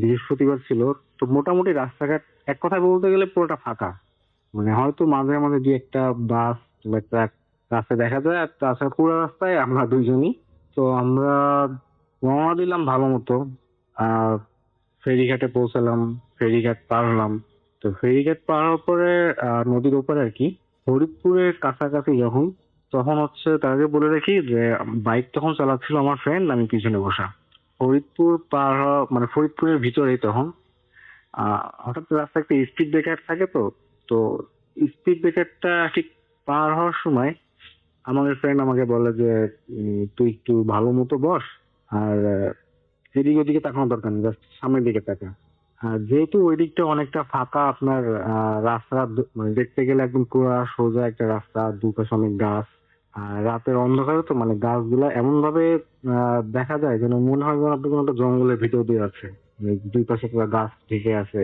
Speaker 5: বৃহস্পতিবার ছিল, তো মোটামুটি রাস্তাঘাট এক কথায় বলতে গেলে পুরোটা ফাঁকা। মানে হয়তো মাঝে মাঝে দুই একটা বাস বা ট্রাক রাস্তায় দেখা যায়, আর তাছাড়া পুরো রাস্তায় আমরা দুইজনই। তো আমরা রওনা দিলাম ভালো মতো। আহ ফেরিঘাটে পৌঁছালাম, ফেরিঘাট পার হলাম। তো ফেরিঘাট পার হওয়ার পরে নদীর ওপারে আর কি ফরিদপুরের কাছাকাছি যখন, তখন হচ্ছে তার আগে বলে রাখি যে বাইক তখন চালাচ্ছিল আমার ফ্রেন্ড, আমি পিছনে বসা। ফরিদপুর পার হওয়া মানে ফরিদপুরের ভিতরেই তখন হঠাৎ রাস্তায় একটা স্পিড ব্রেকার থাকে। তো তো স্পিড ব্রেকারটা ঠিক পার হওয়ার সময় আমাদের ফ্রেন্ড আমাকে বলে যে তুই একটু ভালো মতো বস, আর এদিক ওদিকে তাকানো দরকার নেই, জাস্ট সামনের দিকে তাকা। আর যেহেতু ওই দিকটা অনেকটা ফাঁকা, আপনার রাস্তা মানে দেখতে গেলে একদম পুরো সোজা একটা রাস্তা, দুপাশে অনেক গাছ, আর রাতের অন্ধকারে তো মানে গাছগুলা এমন ভাবে দেখা যায় যেন মনে হয় যেন আপনি কোনো একটা জঙ্গলের ভিতর দিয়ে আছে, দুই পাশে পুরো গাছ ঢেকে আছে,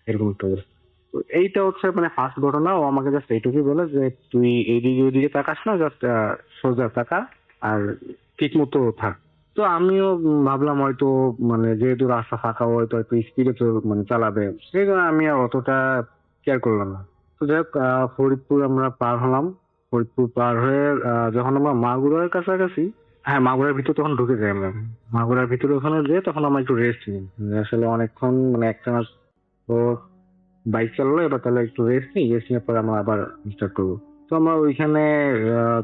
Speaker 5: এরকম একটা অবস্থা। তো এইটা হচ্ছে মানে ফার্স্ট ঘটনা। ও আমাকে জাস্ট এইটুকুই বলে যে তুই এইদিকে ওইদিকে তাকাস না, জাস্ট সোজা তাকা আর ঠিক মতো থাক। তো আমিও ভাবলাম হয়তো মানে যেহেতু রাস্তা ফাঁকা হয়তো একটু স্পিডে মানে চালাবে, সেই জন্য আমি আর অতটা কেয়ার করলাম না। তো যাই হোক, ফরিদপুর আমরা পার হলাম। ফরিদপুর পার হয়ে যখন আমরা মাগুরার কাছাকাছি, হ্যাঁ মাগুরার ভিতর তখন ঢুকে যাই আমরা। মাগুরার ভিতরে ওখানে যেয়ে তখন আমরা একটু রেস্ট নিই, আসলে অনেকক্ষণ মানে একটানা তো বাইক চালালো, এবার তাহলে একটু রেস্ট নিই, রেস্ট নেওয়ার পরে আমরা আবার স্টার্ট করবো। তো আমরা ওইখানে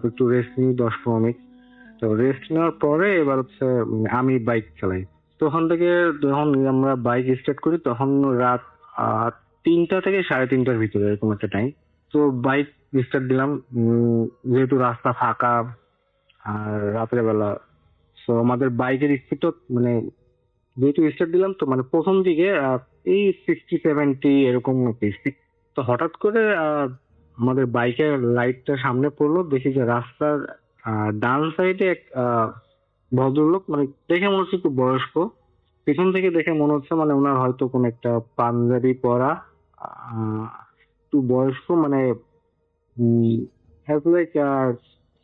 Speaker 5: একটু রেস্ট নিই 10-15 মিনিট। তো রেস্ট নেওয়ার পরে এবার হচ্ছে আমি বাইক চালাই। তো ওখান থেকে যখন আমরা বাইক স্টার্ট করি তখন রাত 3টা থেকে 3:30টার ভিতরে এরকম একটা টাইম। তো বাইক স্টার্ট দিলাম, যেহেতু রাস্তা ফাঁকা আর রাতের বেলা, তো আমাদের বাইকের স্পিড মানে যেহেতু স্টার্ট দিলাম তো মানে প্রথম দিকে এই 60-70 এরকম স্পিড। তো হঠাৎ করে আমাদের বাইকের লাইটটা সামনে পড়লো, দেখি যে রাস্তার ডান সাইডে এক ভদ্রলোক, মানে দেখে মনে হচ্ছে একটু বয়স্ক। পেছন থেকে দেখে মনে হচ্ছে মানে ওনার হয়তো কোন একটা পাঞ্জাবি পরা, আহ, একটু বয়স্ক মানে লাইক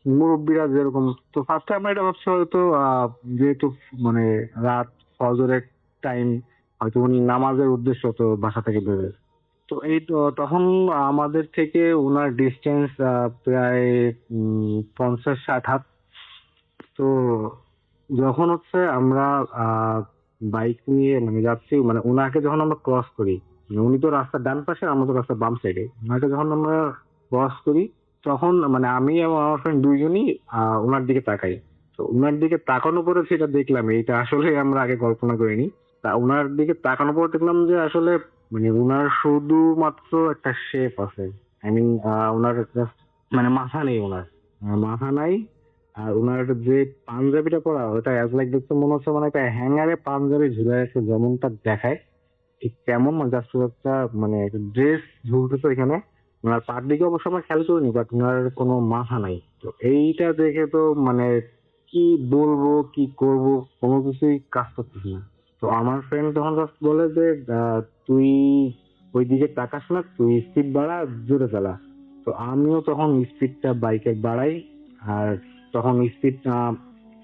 Speaker 5: মুরব্বীরা যেরকম। তো ফার্স্টে আমরা এটা ভাবছি হয়তো যেহেতু মানে রাত ফজরের টাইম, হয়তো উনি নামাজের উদ্দেশ্য তো বাসা থেকে বেরোয়। তো এই তো তখন আমাদের থেকে ওনার ডিস্টেন্স প্রায় 50-60 হাত। তো যখন হচ্ছে আমরা বাইক নিয়ে মানে যাচ্ছি, মানে ওনাকে যখন আমরা ক্রস করি, মানে উনি তো রাস্তার ডান পাশে, আমরা তো রাস্তার বাম সাইডে, ওনাকে যখন আমরা ক্রস করি তখন মানে আমি এবং আমার ফ্রেন্ড দুইজনই ওনার দিকে তাকাই। তো ওনার দিকে তাকানোর পরে সেটা দেখলাম, এটা আসলে আমরা আগে কল্পনা করিনি। তা ওনার দিকে তাকানোর পর দেখলাম যে আসলে মানে ওনার শুধুমাত্র একটা শেপ আছে। আই মিন ওনার just মানে মাথা নেই ওনার, মাথা নাই। আর ওনার যে পাঞ্জাবিটা পরা ওটা অ্যাজ লাইক দেখতে মনে হচ্ছে মানে একটা হ্যাঙ্গারে পাঞ্জাবি ঝুলে আছে যেমনটা দেখায়, ঠিক তেমন মানে জাস্ট একটা মানে ড্রেস ঝুলতেছে এখানে। ওনার পার দিকে অবশ্য আমরা খেয়াল করিনি, বাট ওনার কোনো মাথা নাই। তো এইটা দেখে তো মানে কি বলবো কি করব কোনো কিছুই কাজ করতেছে না। তো আমার ফ্রেন্ড তখন জাস্ট বলে যে তুই ওই দিকে তাকাস না, তুই স্পিড বাড়া, জোরে চালা। তো আমিও তখন স্পিডটা বাইকে বাড়াই। আর তখন স্পিড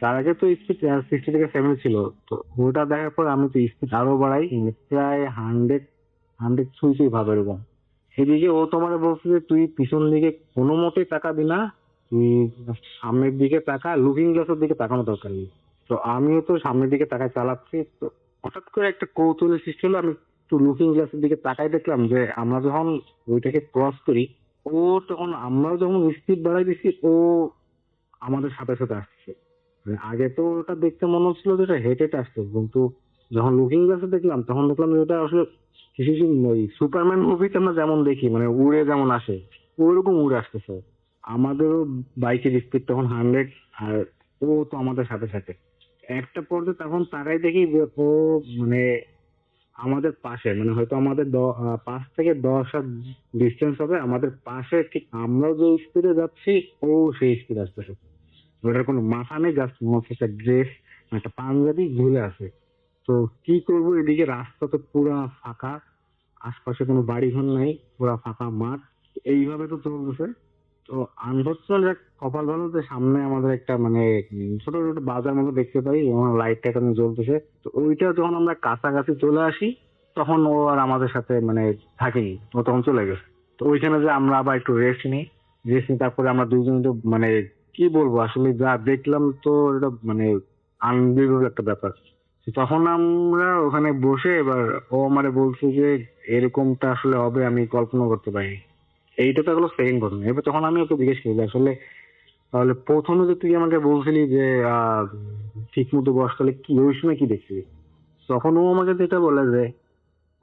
Speaker 5: তার আগে তো স্পিড 60 থেকে 70 ছিল। তো ওটা দেখার পর আমি তো স্পিড আরো বাড়াই, প্রায় 100 ছুঁই ভাবে এরকম। এদিকে ও তোমার বলছে যে তুই পিছন দিকে কোনো মতেই তাকাবি না, তুই সামনের দিকে তাকা, লুকিং গ্লাসের দিকে তাকানো দরকার নেই। তো আমিও তো সামনের দিকে তাকায় চালাচ্ছি। তো হঠাৎ করে একটা কৌতূহলের সৃষ্টি হলো, আমি একটু লুকিং গ্লাসের দিকে তাকাই, দেখলাম যে আমরা যখন ওইটাকে ক্রস করি, ও তখন আমরাও যখন স্পিড বাড়াই দিচ্ছি, ও আমাদের সাথে সাথে আসছে। মানে আগে তো ওটা দেখতে মনে হচ্ছিল যে এটা হেঁটে হেঁটে আসছে, কিন্তু যখন লুকিং গ্লাসে দেখলাম তখন দেখলাম যে ওটা আসলে কিছু কিছু ওই সুপারম্যান মুভিতে আমরা যেমন দেখি মানে উড়ে যেমন আসে, ওইরকম উড়ে আসতেছে। আমাদেরও বাইকের স্পিড তখন 100, আর ও তো আমাদের সাথে সাথে। একটা পর্যায়ে তখন তাকাই দেখি যে ও মানে আমাদের পাশে, মানে হয়তো আমাদের 5 থেকে 10 হাত ডিস্টেন্স হবে, আমাদের পাশে ঠিক আমরাও যে স্পিডে যাচ্ছি ও সেই স্পিড আসতেছে। ওটার কোনো মাথা নেই, জাস্ট মনে হচ্ছে একটা ড্রেস, একটা পাঞ্জাবি ঝুলে আছে। তো কি করবো, এদিকে রাস্তা তো পুরা ফাঁকা, আশপাশে কোনো বাড়ি ঘর নাই, পুরা ফাঁকা মাঠ, এইভাবে তো চলতেছে। তো আনফর্চুনেট কপাল ভালো যে সামনে আমাদের একটা মানে ছোট ছোট বাজার মতো দেখতে পাই, লাইটটা এখানে জ্বলতেছে। তো ওইটা যখন আমরা কাছাকাছি চলে আসি তখন ও আর আমাদের সাথে মানে থাকেনি, ও তখন চলে গেছে। তো ওইখানে যে আমরা আবার একটু রেস্ট নিই, রেস্ট নিই, তারপরে আমরা দুইজনে তো মানে কি বলবো আসলে যা দেখলাম তো এটা মানে আনবিলিভেবল একটা ব্যাপার। তখন আমরা ওখানে বসে এবার ও আমারে বলছে যে এরকমটা আসলে হবে আমি কল্পনা করতে পারিনি। এইটা তো হলো সেকেন্ড ঘটনা। এবার তখন আমি ওকে জিজ্ঞেস করি যে আসলে তাহলে প্রথমে যে তুই আমাকে বলছিলি যে ঠিক মতো বয়সকালে কি ওই সময় কি দেখছিলি, তখন ও আমাকে যেটা বলে যে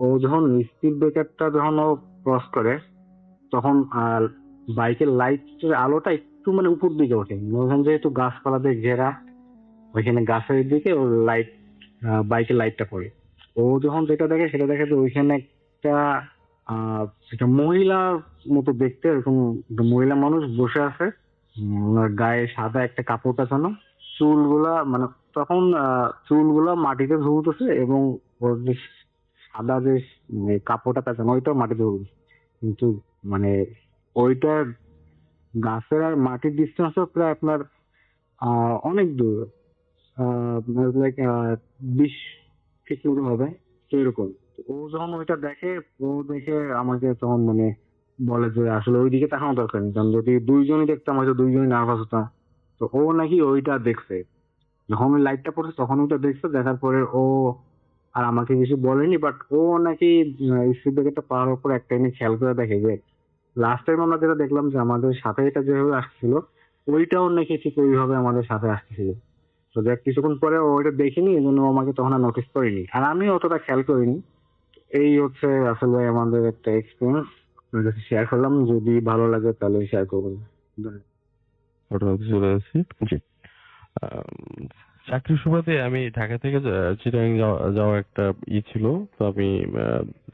Speaker 5: ও যখন স্পিড ব্রেকারটা যখন ও ক্রস করে তখন বাইকের লাইটের আলোটা একটু মানে উপর দিকে ওঠে, ওখানে যেহেতু গাছপালা দিয়ে ঘেরা, ওইখানে গাছের দিকে ওর লাইট, বাইকের লাইটটা পড়ে। ও যখন যেটা দেখে সেটা দেখে যে ওইখানে একটা একটা মহিলার মতো দেখতে এরকম একটা মহিলা মানুষ বসে আছে, ওনার গায়ে সাদা একটা কাপড় পেঁচানো, চুলগুলা মানে তখন চুলগুলা মাটিতে ঝুলতেছে এবং ওর যে সাদা যে কাপড়টা পেঁচানো ওইটাও মাটিতে ঝুলতেছে, কিন্তু মানে ওইটা গাছের আর মাটির ডিস্টেন্স প্রায় আপনার অনেক দূর, লাইক 20 ফিট মতো হবে, তো এরকম। তো ও যখন ওইটা দেখে, ও দেখে আমাকে তখন মানে বলে যে আসলে ওই দিকে তাকানো দরকার নেই, কারণ যদি দুইজনই দেখতাম হয়তো দুইজনই নার্ভাস হতাম। তো ও নাকি ওইটা দেখছে, যখন ওই লাইটটা পড়ছে তখন ওইটা দেখছে, দেখার পরে ও আর আমাকে কিছু বলেনি, বাট ও নাকি স্পিড ব্রেকারটা পাওয়ার পর একটা জিনিস খেয়াল করে দেখে যে লাস্ট টাইম আমরা যেটা দেখলাম যে আমাদের সাথে এটা যেভাবে আসছিল ওইটাও নাকি ঠিক ওইভাবে আমাদের সাথে আসতেছিল। তো দেখ কিছুক্ষণ পরে ও ওইটা দেখিনি, এই জন্য ও আমাকে তখন আর নোটিস করিনি, আর আমি অতটা খেয়াল করিনি। এই হচ্ছে আসলে আমাদের একটা এক্সপিরিয়েন্স, আপনার কাছে শেয়ার করলাম, যদি ভালো লাগে তাহলে শেয়ার করবেন। ধন্যবাদ।
Speaker 6: ঘটনাতে চলে আসছি। জি। চাকরির সুবাদে আমি ঢাকা থেকে চিটাগাং যাওয়া একটা ছিল। তো আমি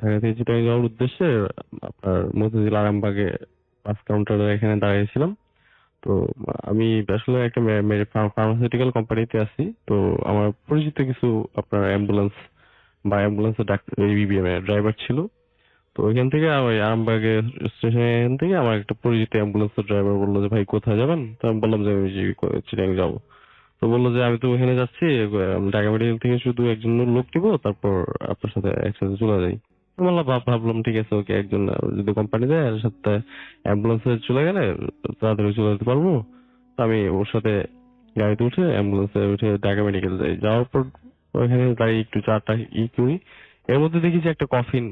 Speaker 6: ঢাকা থেকে চিটাগাং যাওয়ার উদ্দেশ্যে আপনার মতিঝিল আরামবাগে বাস কাউন্টারে এখানে দাঁড়িয়েছিলাম। তো আমি আসলে একটা ফার্মাসিউটিক্যাল কোম্পানিতে আছি। তো আমার পরিচিত কিছু আপনার অ্যাম্বুলেন্স বা অ্যাম্বুলেন্সের ডাক্তার বিবিএম এর ড্রাইভার ছিল। তো ওইখান থেকে ওই আরামবাগের স্টেশন থেকে আমার একটা পরিচিত অ্যাম্বুলেন্সের ড্রাইভার বললো যে ভাই কোথায় যাবেন? তো আমি বললাম যে আমি চিটাগাং যাবো। তো বললো যে আমি তো ওখানে যাচ্ছি, ঢাকা মেডিকেল থেকে শুধু একজন লোক নিবো, তারপর আপনার সাথে একসাথে চলে যাই। তো বললাম ভাবলাম ঠিক আছে, ওকে, একজন যদি কোম্পানি দেয় এর সাথে অ্যাম্বুলেন্সে চলে গেলে তাড়াতাড়ি চলে যেতে পারবো। তো আমি ওর সাথে গাড়িতে উঠে অ্যাম্বুলেন্সে উঠে ঢাকা মেডিকেল যাই। যাওয়ার পর ওইখানে দাঁড়িয়ে একটু চাটা করি। এর মধ্যে দেখি যে একটা কফিন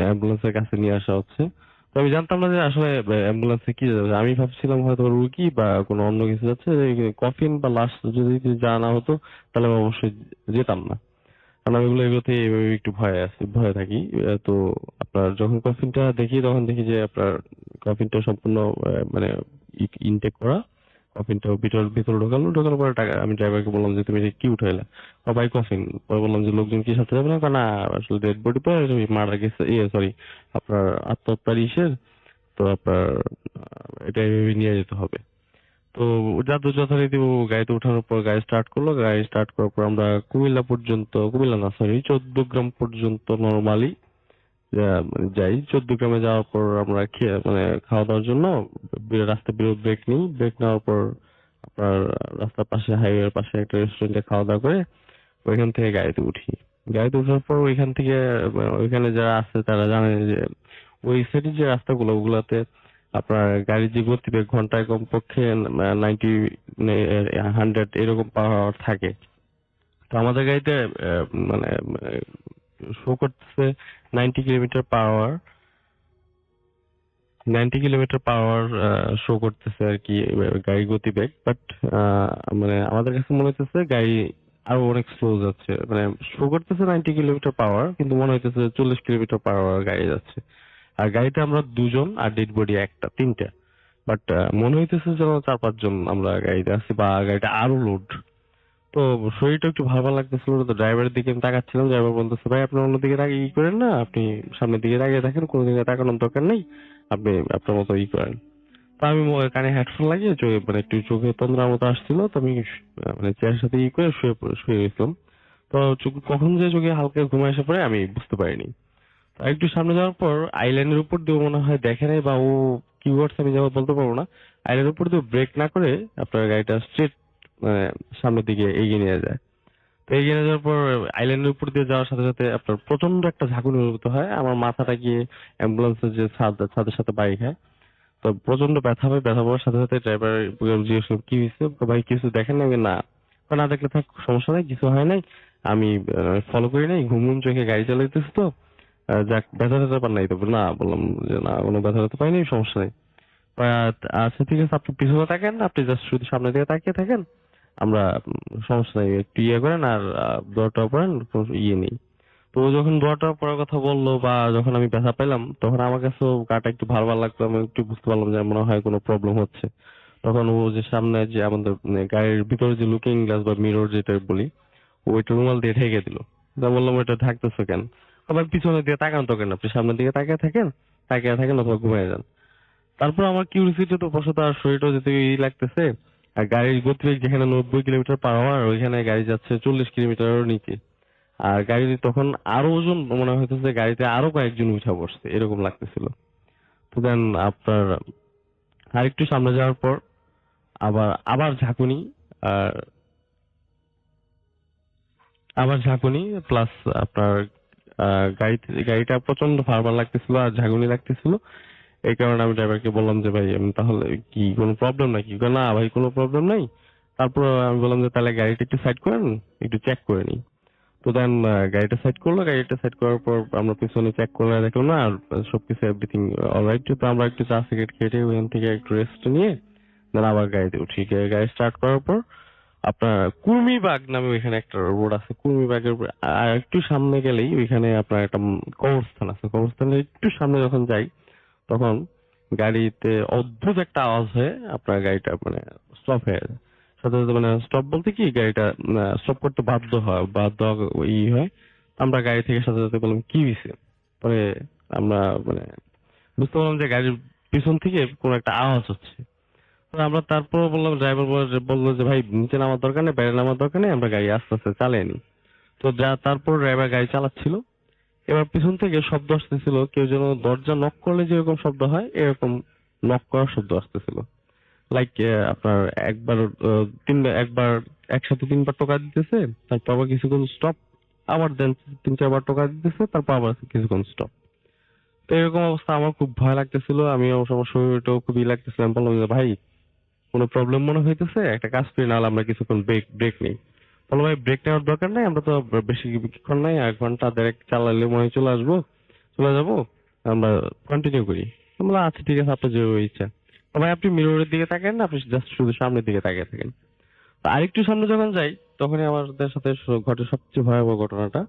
Speaker 6: অ্যাম্বুলেন্সের কাছে নিয়ে আসা হচ্ছে। তো আমি জানতাম না যে আসলে অ্যাম্বুলেন্সে কি যাচ্ছে। আমি ভাবছিলাম হয়তো রুগী বা কোনো অন্য কিছু যাচ্ছে। কফিন বা লাশ যদি জানা হতো তাহলে আমি অবশ্যই যেতাম না, কারণ আমি এগুলোতে এভাবে একটু ভয়ে থাকি। তো আপনার যখন কফিনটা দেখি তখন দেখি যে আপনার কফিনটা সম্পূর্ণ মানে ইনটেক করা। কফিনটা ভিতরে ঢোকানোর পরে টাকা আমি ড্রাইভারকে বললাম যে তুমি এটা কি উঠাইলা? ভাই কফিন। পরে বললাম যে লোকজন কি সাথে যাবে না? না, আসলে ডেড বডি তো মারা গেছে, সরি, আপনার আত্মহত্যার ইসের। তো আপনার এটা এভাবে নিয়ে যেতে হবে। তো যথারীতি ও গাড়িতে ওঠানোর পর গাড়ি স্টার্ট করলো। গাড়ি স্টার্ট করার পর আমরা কুমিল্লা না, সরি, 14 গ্রাম পর্যন্ত নরমালি যাই। 14 গ্রামে যাওয়ার পর আমরা খাওয়া দাওয়ার জন্য রাস্তায় ব্রেক নিই। ব্রেক নেওয়ার পর আপনার রাস্তার পাশে, হাইওয়ের পাশে একটা রেস্টুরেন্টে খাওয়া দাওয়া করে ওইখান থেকে গাড়িতে উঠি। গাড়িতে ওঠার পর ওইখান থেকে ওইখানে যারা আছে তারা জানে যে ওই সাইডের যে রাস্তাগুলো ওগুলাতে আপনার গাড়ির যে গতিবেগ ঘন্টায় কমপক্ষে 90, 100 এরকম পাওয়ার থাকে। তো আমাদের গাড়িতে মানে শো করতেছে 90 kilometre per hour. 90 kilometre per hour show করতেছে আর কি গাড়ির গতিবেগ। বাট মানে আমাদের কাছে মনে হচ্ছে গাড়ি আরো অনেক স্লো যাচ্ছে। মানে শো করতেছে 90 কিলোমিটার পার আওয়ার, কিন্তু মনে হইতেছে 40 কিলোমিটার পার আওয়ার গাড়ি যাচ্ছে। আর গাড়িতে আমরা দুজন আর ডেড বডি একটা, তিনটা। বাট মনে হইতেছে যেন 4-5 জন আমরা গাড়িতে আছি, বা গাড়িটা আরো লোড। তো শরীরটা একটু ভালো ভালো লাগতেছিল না। তো ড্রাইভারের দিকে আমি তাকাচ্ছিলাম। ড্রাইভার বলতেছে ভাই আপনি অন্যদিকে তাকিয়ে করেন না, আপনি সামনের দিকে তাকিয়ে থাকেন, কোনো দিকে তাকানোর দরকার নেই, আপনি আপনার মতো করেন। তো আমি কানে হেডফোন লাগিয়ে মানে একটু চোখে তন্দ্রার মতো আসছিল। তো আমি মানে চেয়ারের সাথে করে শুয়ে গেছিলাম। তো কখন যে চোখে হালকা ঘুমে আসে পরে আমি বুঝতে পারিনি। আর একটু সামনে যাওয়ার পর আইল্যান্ডের উপর দিয়ে মনে হয় দেখে নাই, বা ও কি ওয়ার্ডস আমি যেমন বলতে পারবো না। আইল্যান্ডের উপর দিয়ে ব্রেক না করে আপনার গাড়িটা স্ট্রেট মানে সামনের দিকে এগিয়ে নিয়ে যায়। তো এগিয়ে নিয়ে যাওয়ার পর আইল্যান্ডের উপর দিয়ে যাওয়ার সাথে সাথে আপনার প্রচন্ড একটা ঝাঁকুনি অনুভূত হয়। আমার মাথাটা গিয়ে অ্যাম্বুলেন্সের যে ছাদের সাথে বাড়ি খায়। তো প্রচন্ড ব্যথা হয়। ব্যথা পাওয়ার সাথে সাথে ড্রাইভার জিজ্ঞেস করলো কি হয়েছে? ভাই কিছু দেখেন না? না। না দেখলে থাক, সমস্যা নাই, কিছু হয় নাই, আমি ফলো করি নাই, ঘুম ঘুম চোখে গাড়ি চালাইতেছি তো, যাক ব্যথা ট্যাথা পান নাই তো? না। বললাম যে না, কোনো ব্যথা ট্যাথা পাইনি, সমস্যা নেই। আচ্ছা ঠিক আছে, আপনি পিছনে থাকেন, আপনি জাস্ট শুধু সামনের দিকে তাকিয়ে থাকেন, আমরা সমস্যা নেই, একটু ইয়ে করেন আর দরটা পড়েন, কোনো ইয়ে নেই। তো ও যখন দরটা পড়ার কথা বললো বা যখন আমি ব্যথা পেলাম তখন আমার কাছেও গাটা একটু ভালো ভালো লাগলো। আমি একটু বুঝতে পারলাম যে মনে হয় কোনো প্রবলেম হচ্ছে। তখন ও যে সামনে যে আমাদের গাড়ির ভিতরে যে লুকিং গ্লাস বা মিরর যেটা বলি, ওইটা রুমাল দিয়ে ঢেকে দিল। তা বললাম ওইটা ঢাকতেছো কেন? আবার পিছনের দিকে তাকান তো কেন, আপনি সামনের দিকে তাকিয়ে থাকেন অথবা ঘুমিয়ে যান। তারপর আমার কিউরিসিটি তো বসত, আর শরীরটাও যেতে লাগতেছে, আর গাড়ির গতিবেগ যেখানে 90 কিলোমিটার/আওয়ার, ওইখানে গাড়ি যাচ্ছে 40 কিলোমিটারের নিচে। আর গাড়ি তখন আরো ওজন মনে হইতেছে, গাড়িতে আরো কয়েকজন উঠা বসছে এরকম লাগতেছিল। তো দেন আপনার আরেকটু সামনে যাওয়ার পর আবার আবার ঝাঁকুনি, আর আবার ঝাঁকুনি প্লাস আপনার গাড়িটা প্রচন্ড ভার লাগতেছিল আর ঝাঁকুনি লাগতেছিল। এই কারণে আমি ড্রাইভারকে বললাম যে ভাই আমি তাহলে কি কোনো প্রবলেম নাকি? বলে, না ভাই কোনো প্রবলেম নাই। তারপর আমি বললাম যে তাহলে গাড়িটা একটু সাইড করেন, একটু চেক করে নিই। তো দেন গাড়িটা সাইড করলো, গাড়িটা সাইড করার পর আমরা পিছনে চেক করে দেখলাম না, আর সবকিছু এভরিথিং অলরাইট। তো আমরা একটু চা সিগারেট খেটে ওখান থেকে একটু রেস্ট নিয়ে দেন আবার গাড়িতে উঠি। গাড়ি স্টার্ট করার পর আপনার কুর্মিবাগ নামে ওইখানে একটা রোড আছে, কুর্মিবাগের আর একটু সামনে গেলেই ওইখানে আপনার একটা কবরস্থান আছে। কবরস্থানের একটু সামনে যখন যাই তখন গাড়িতে অদ্ভুত একটা আওয়াজ হয়ে আপনার গাড়িটা মানে স্টপ হয়ে যায়। সাথে সাথে মানে স্টপ বলতে কি, গাড়িটা স্টপ করতে বাধ্য হয়। আমরা গাড়ি থেকে সাথে সাথে বললাম কি হয়েছে। পরে আমরা মানে বুঝতে পারলাম যে গাড়ির পিছন থেকে কোনো একটা আওয়াজ হচ্ছে। তো আমরা তারপর বললাম, ড্রাইভার বললো যে ভাই নিচে নামার দরকার নেই, বাইরে নামার দরকার নেই, আমরা গাড়ি আস্তে আস্তে চালিয়ে নিই। তো তারপর ড্রাইভার গাড়ি চালাচ্ছিল। এবার পিছন থেকে শব্দ আসতেছিল, কেউ যেন দরজা নক করলে যেরকম শব্দ হয় এরকম নক করার শব্দ আসতেছিল। লাইক আপনার একবার একসাথে 3বার টোকা দিতেছে, তারপর আবার কিছুক্ষণ স্টপ, আবার দেন 3-4বার টোকা দিতেছে, তারপর আবার কিছুক্ষণ স্টপ। তো এরকম অবস্থা আমার খুব ভয় লাগতেছিল, আমি আমার শরীরটাও খুবই লাগতেছিল। আমি বললাম যে ভাই কোনো প্রবলেম মনে হইতেছে, একটা কাজ করি, নাহলে আমরা কিছুক্ষণ ব্রেক নেই। বলো ভাই ব্রেক নেওয়ার দরকার নাই, আমরা তো বেশি কিছুক্ষণ নাই, 1 ঘন্টা দেড়েক চালালে মনে হয় চলে যাবো, আমরা কন্টিনিউ করি। আমি বললাম আচ্ছা ঠিক আছে, আপনার যে ইচ্ছা। তো ভাই আপনি মিররের দিকে তাকান না, আপনি জাস্ট শুধু সামনের দিকে তাকিয়ে থাকেন। তো আরেকটু সামনে যখন যাই তখনই আমাদের সাথে ঘটে সবচেয়ে ভয়াবহ ঘটনাটা।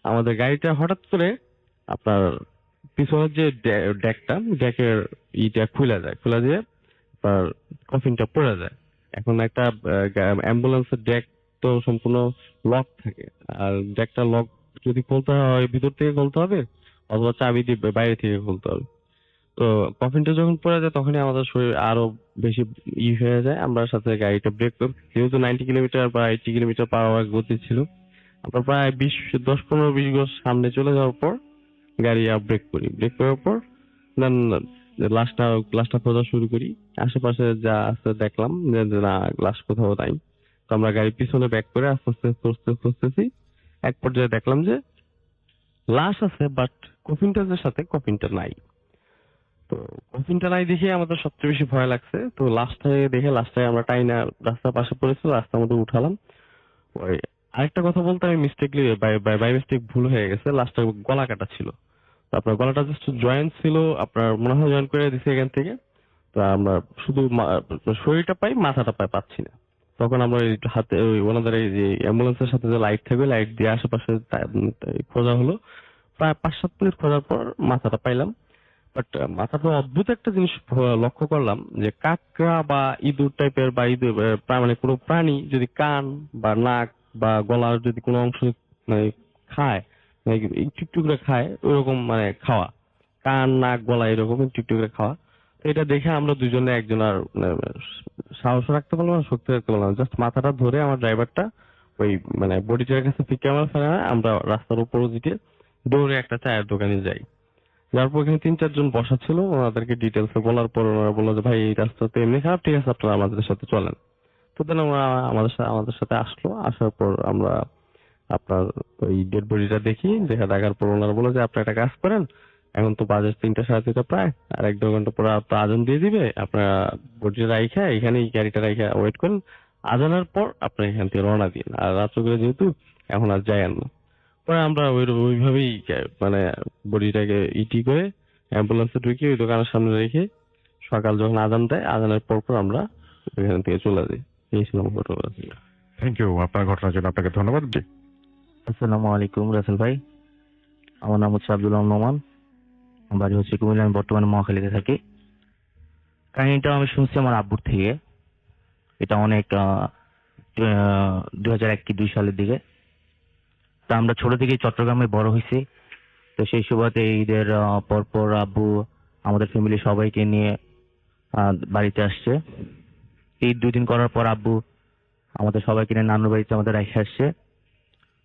Speaker 6: আমাদের গাড়িটা হঠাৎ করে আপনার পিছনের যে ডেকের খুলে দিয়ে আপনার কফিনটা পড়ে যায়। এখন একটা অ্যাম্বুলেন্সের ডেক তো সম্পূর্ণ লক থাকে, আর ডেকটা লক যদি খুলতে হয় ভিতর থেকে খুলতে হবে, অথবা চাবি দিয়ে বাইরে থেকে খুলতে হবে। তো কফিনটা যখন পড়ে যায় তখনই আমাদের শরীর আরো বেশি হয়ে যায়। আমরা সাথে গাড়িটা ব্রেক করি, যেহেতু 90 কিলোমিটার বা 80 কিলোমিটার/আওয়ার গতি ছিল। আমরা প্রায় 10-15-20 গজ সামনে চলে যাওয়ার পর গাড়ি ব্রেক করার পর দেন লাশটা খোঁজা শুরু করি। আশেপাশে যা আছে দেখলাম যে না, লাশ কোথাও নাই। তো আমরা গাড়ির পিছনে ব্যাক করে আস্তে আস্তে খুঁজতেছি। এক পর্যায়ে দেখলাম যে লাশ আছে, বাট কফিনটার সাথে কফিনটা নাই। তো কফিনটা নাই দেখে আমাদের সবচেয়ে বেশি ভয় লাগছে। তো লাশটাই আমরা টাইনা রাস্তার পাশে পড়েছিল, রাস্তার মধ্যে উঠালাম। ওই আরেকটা কথা বলতে, আমি মিস্টেকলি বাই মিস্টেক ভুল হয়ে গেছে, লাশটার গলা কাটা ছিল। তো আপনার গলাটা জাস্ট জয়েন্ট ছিল, আপনার মনে হয় জয়েন্ট করে দিছে এখান থেকে। তো আমরা শুধু শরীরটা পাই, মাথাটা পাচ্ছি না। তখন আমরা এই হাতে ওনাদের এই যে অ্যাম্বুলেন্সের সাথে যে লাইট থাকবে, লাইট দিয়ে আশেপাশে খোঁজা হলো। প্রায় 5-7 মিনিট খোঁজার পর মাথাটা পাইলাম। বাট মাথাটা অদ্ভুত একটা জিনিস লক্ষ্য করলাম, যে কাকড়া বা ইঁদুর টাইপের বা ইঁদুর মানে কোনো প্রাণী যদি কান বা নাক বা গলার যদি কোনো অংশ মানে খায়, মানে একটু একটু করে খায়, ওইরকম মানে খাওয়া, কান নাক গলা এরকম একটু একটু করে খাওয়া। তো এটা দেখে আমরা দুজনে একজন আর সাহস রাখতে পারলাম না, শক্তি রাখতে পারলাম না। জাস্ট মাথাটা ধরে আমার ড্রাইভারটা ওই মানে বডিটার কাছে ফিকে আমার ফেলে আমরা রাস্তার উপর দিকে দৌড়ে একটা চায়ের দোকানে যাই। যারপর এখানে 3-4 জন বসা ছিল, ওনাদেরকে ডিটেলস বলার পর ওনারা বললো যে ভাই এই রাস্তা তো এমনি খারাপ, ঠিক আছে আপনারা আমাদের সাথে চলেন। তো দেন ওরা আমাদের সাথে আসলো। আসার পর আমরা আপনার ওই ডেড বডিটা দেখার পর ওনারা বললো যে আপনি একটা কাজ করেন, এখন তো বাজে 3টা-3:30 প্রায়, আর 1-2 ঘন্টা পরে তো আজান দিয়ে দিবে, আপনারা বডিটা রাইখা এখানেই গাড়িটা রাইখা ওয়েট করেন, আজানের পর আপনার এখান থেকে রওনা দিন। আর রাত্র করে যেহেতু এখন আর যাই না। পরে আমরা ওইভাবেই মানে বডিটাকে করে অ্যাম্বুলেন্সে ঢুকিয়ে ওই দোকানের সামনে রেখে সকাল যখন আজান দেয়, আজানের পর আমরা এখান থেকে চলে যাই। এই ছিল আমার ঘটনা।
Speaker 1: থ্যাংক ইউ আপনার ঘটনার জন্য, আপনাকে ধন্যবাদ। জি।
Speaker 4: আসসালামু আলাইকুম রাসেল ভাই, আমার নাম হচ্ছে আব্দুল নোমান, আমার বাড়ি হচ্ছে কুমিল্লা, আমি বর্তমানে মহাখালীতে থাকি। কাহিনীটা আমি শুনছি আমার আব্বুর থেকে। এটা অনেক 2001-2 সালের দিকে। তা আমরা ছোট থেকেই চট্টগ্রামে বড় হয়েছি। তো সেই সুবাদে ঈদের পরপর আব্বু আমাদের ফ্যামিলি সবাইকে নিয়ে বাড়িতে আসছে। এই 2 দিন করার পর আব্বু আমাদের সবাইকে নিয়ে নানুর বাড়িতে আমাদের রেখে আসছে।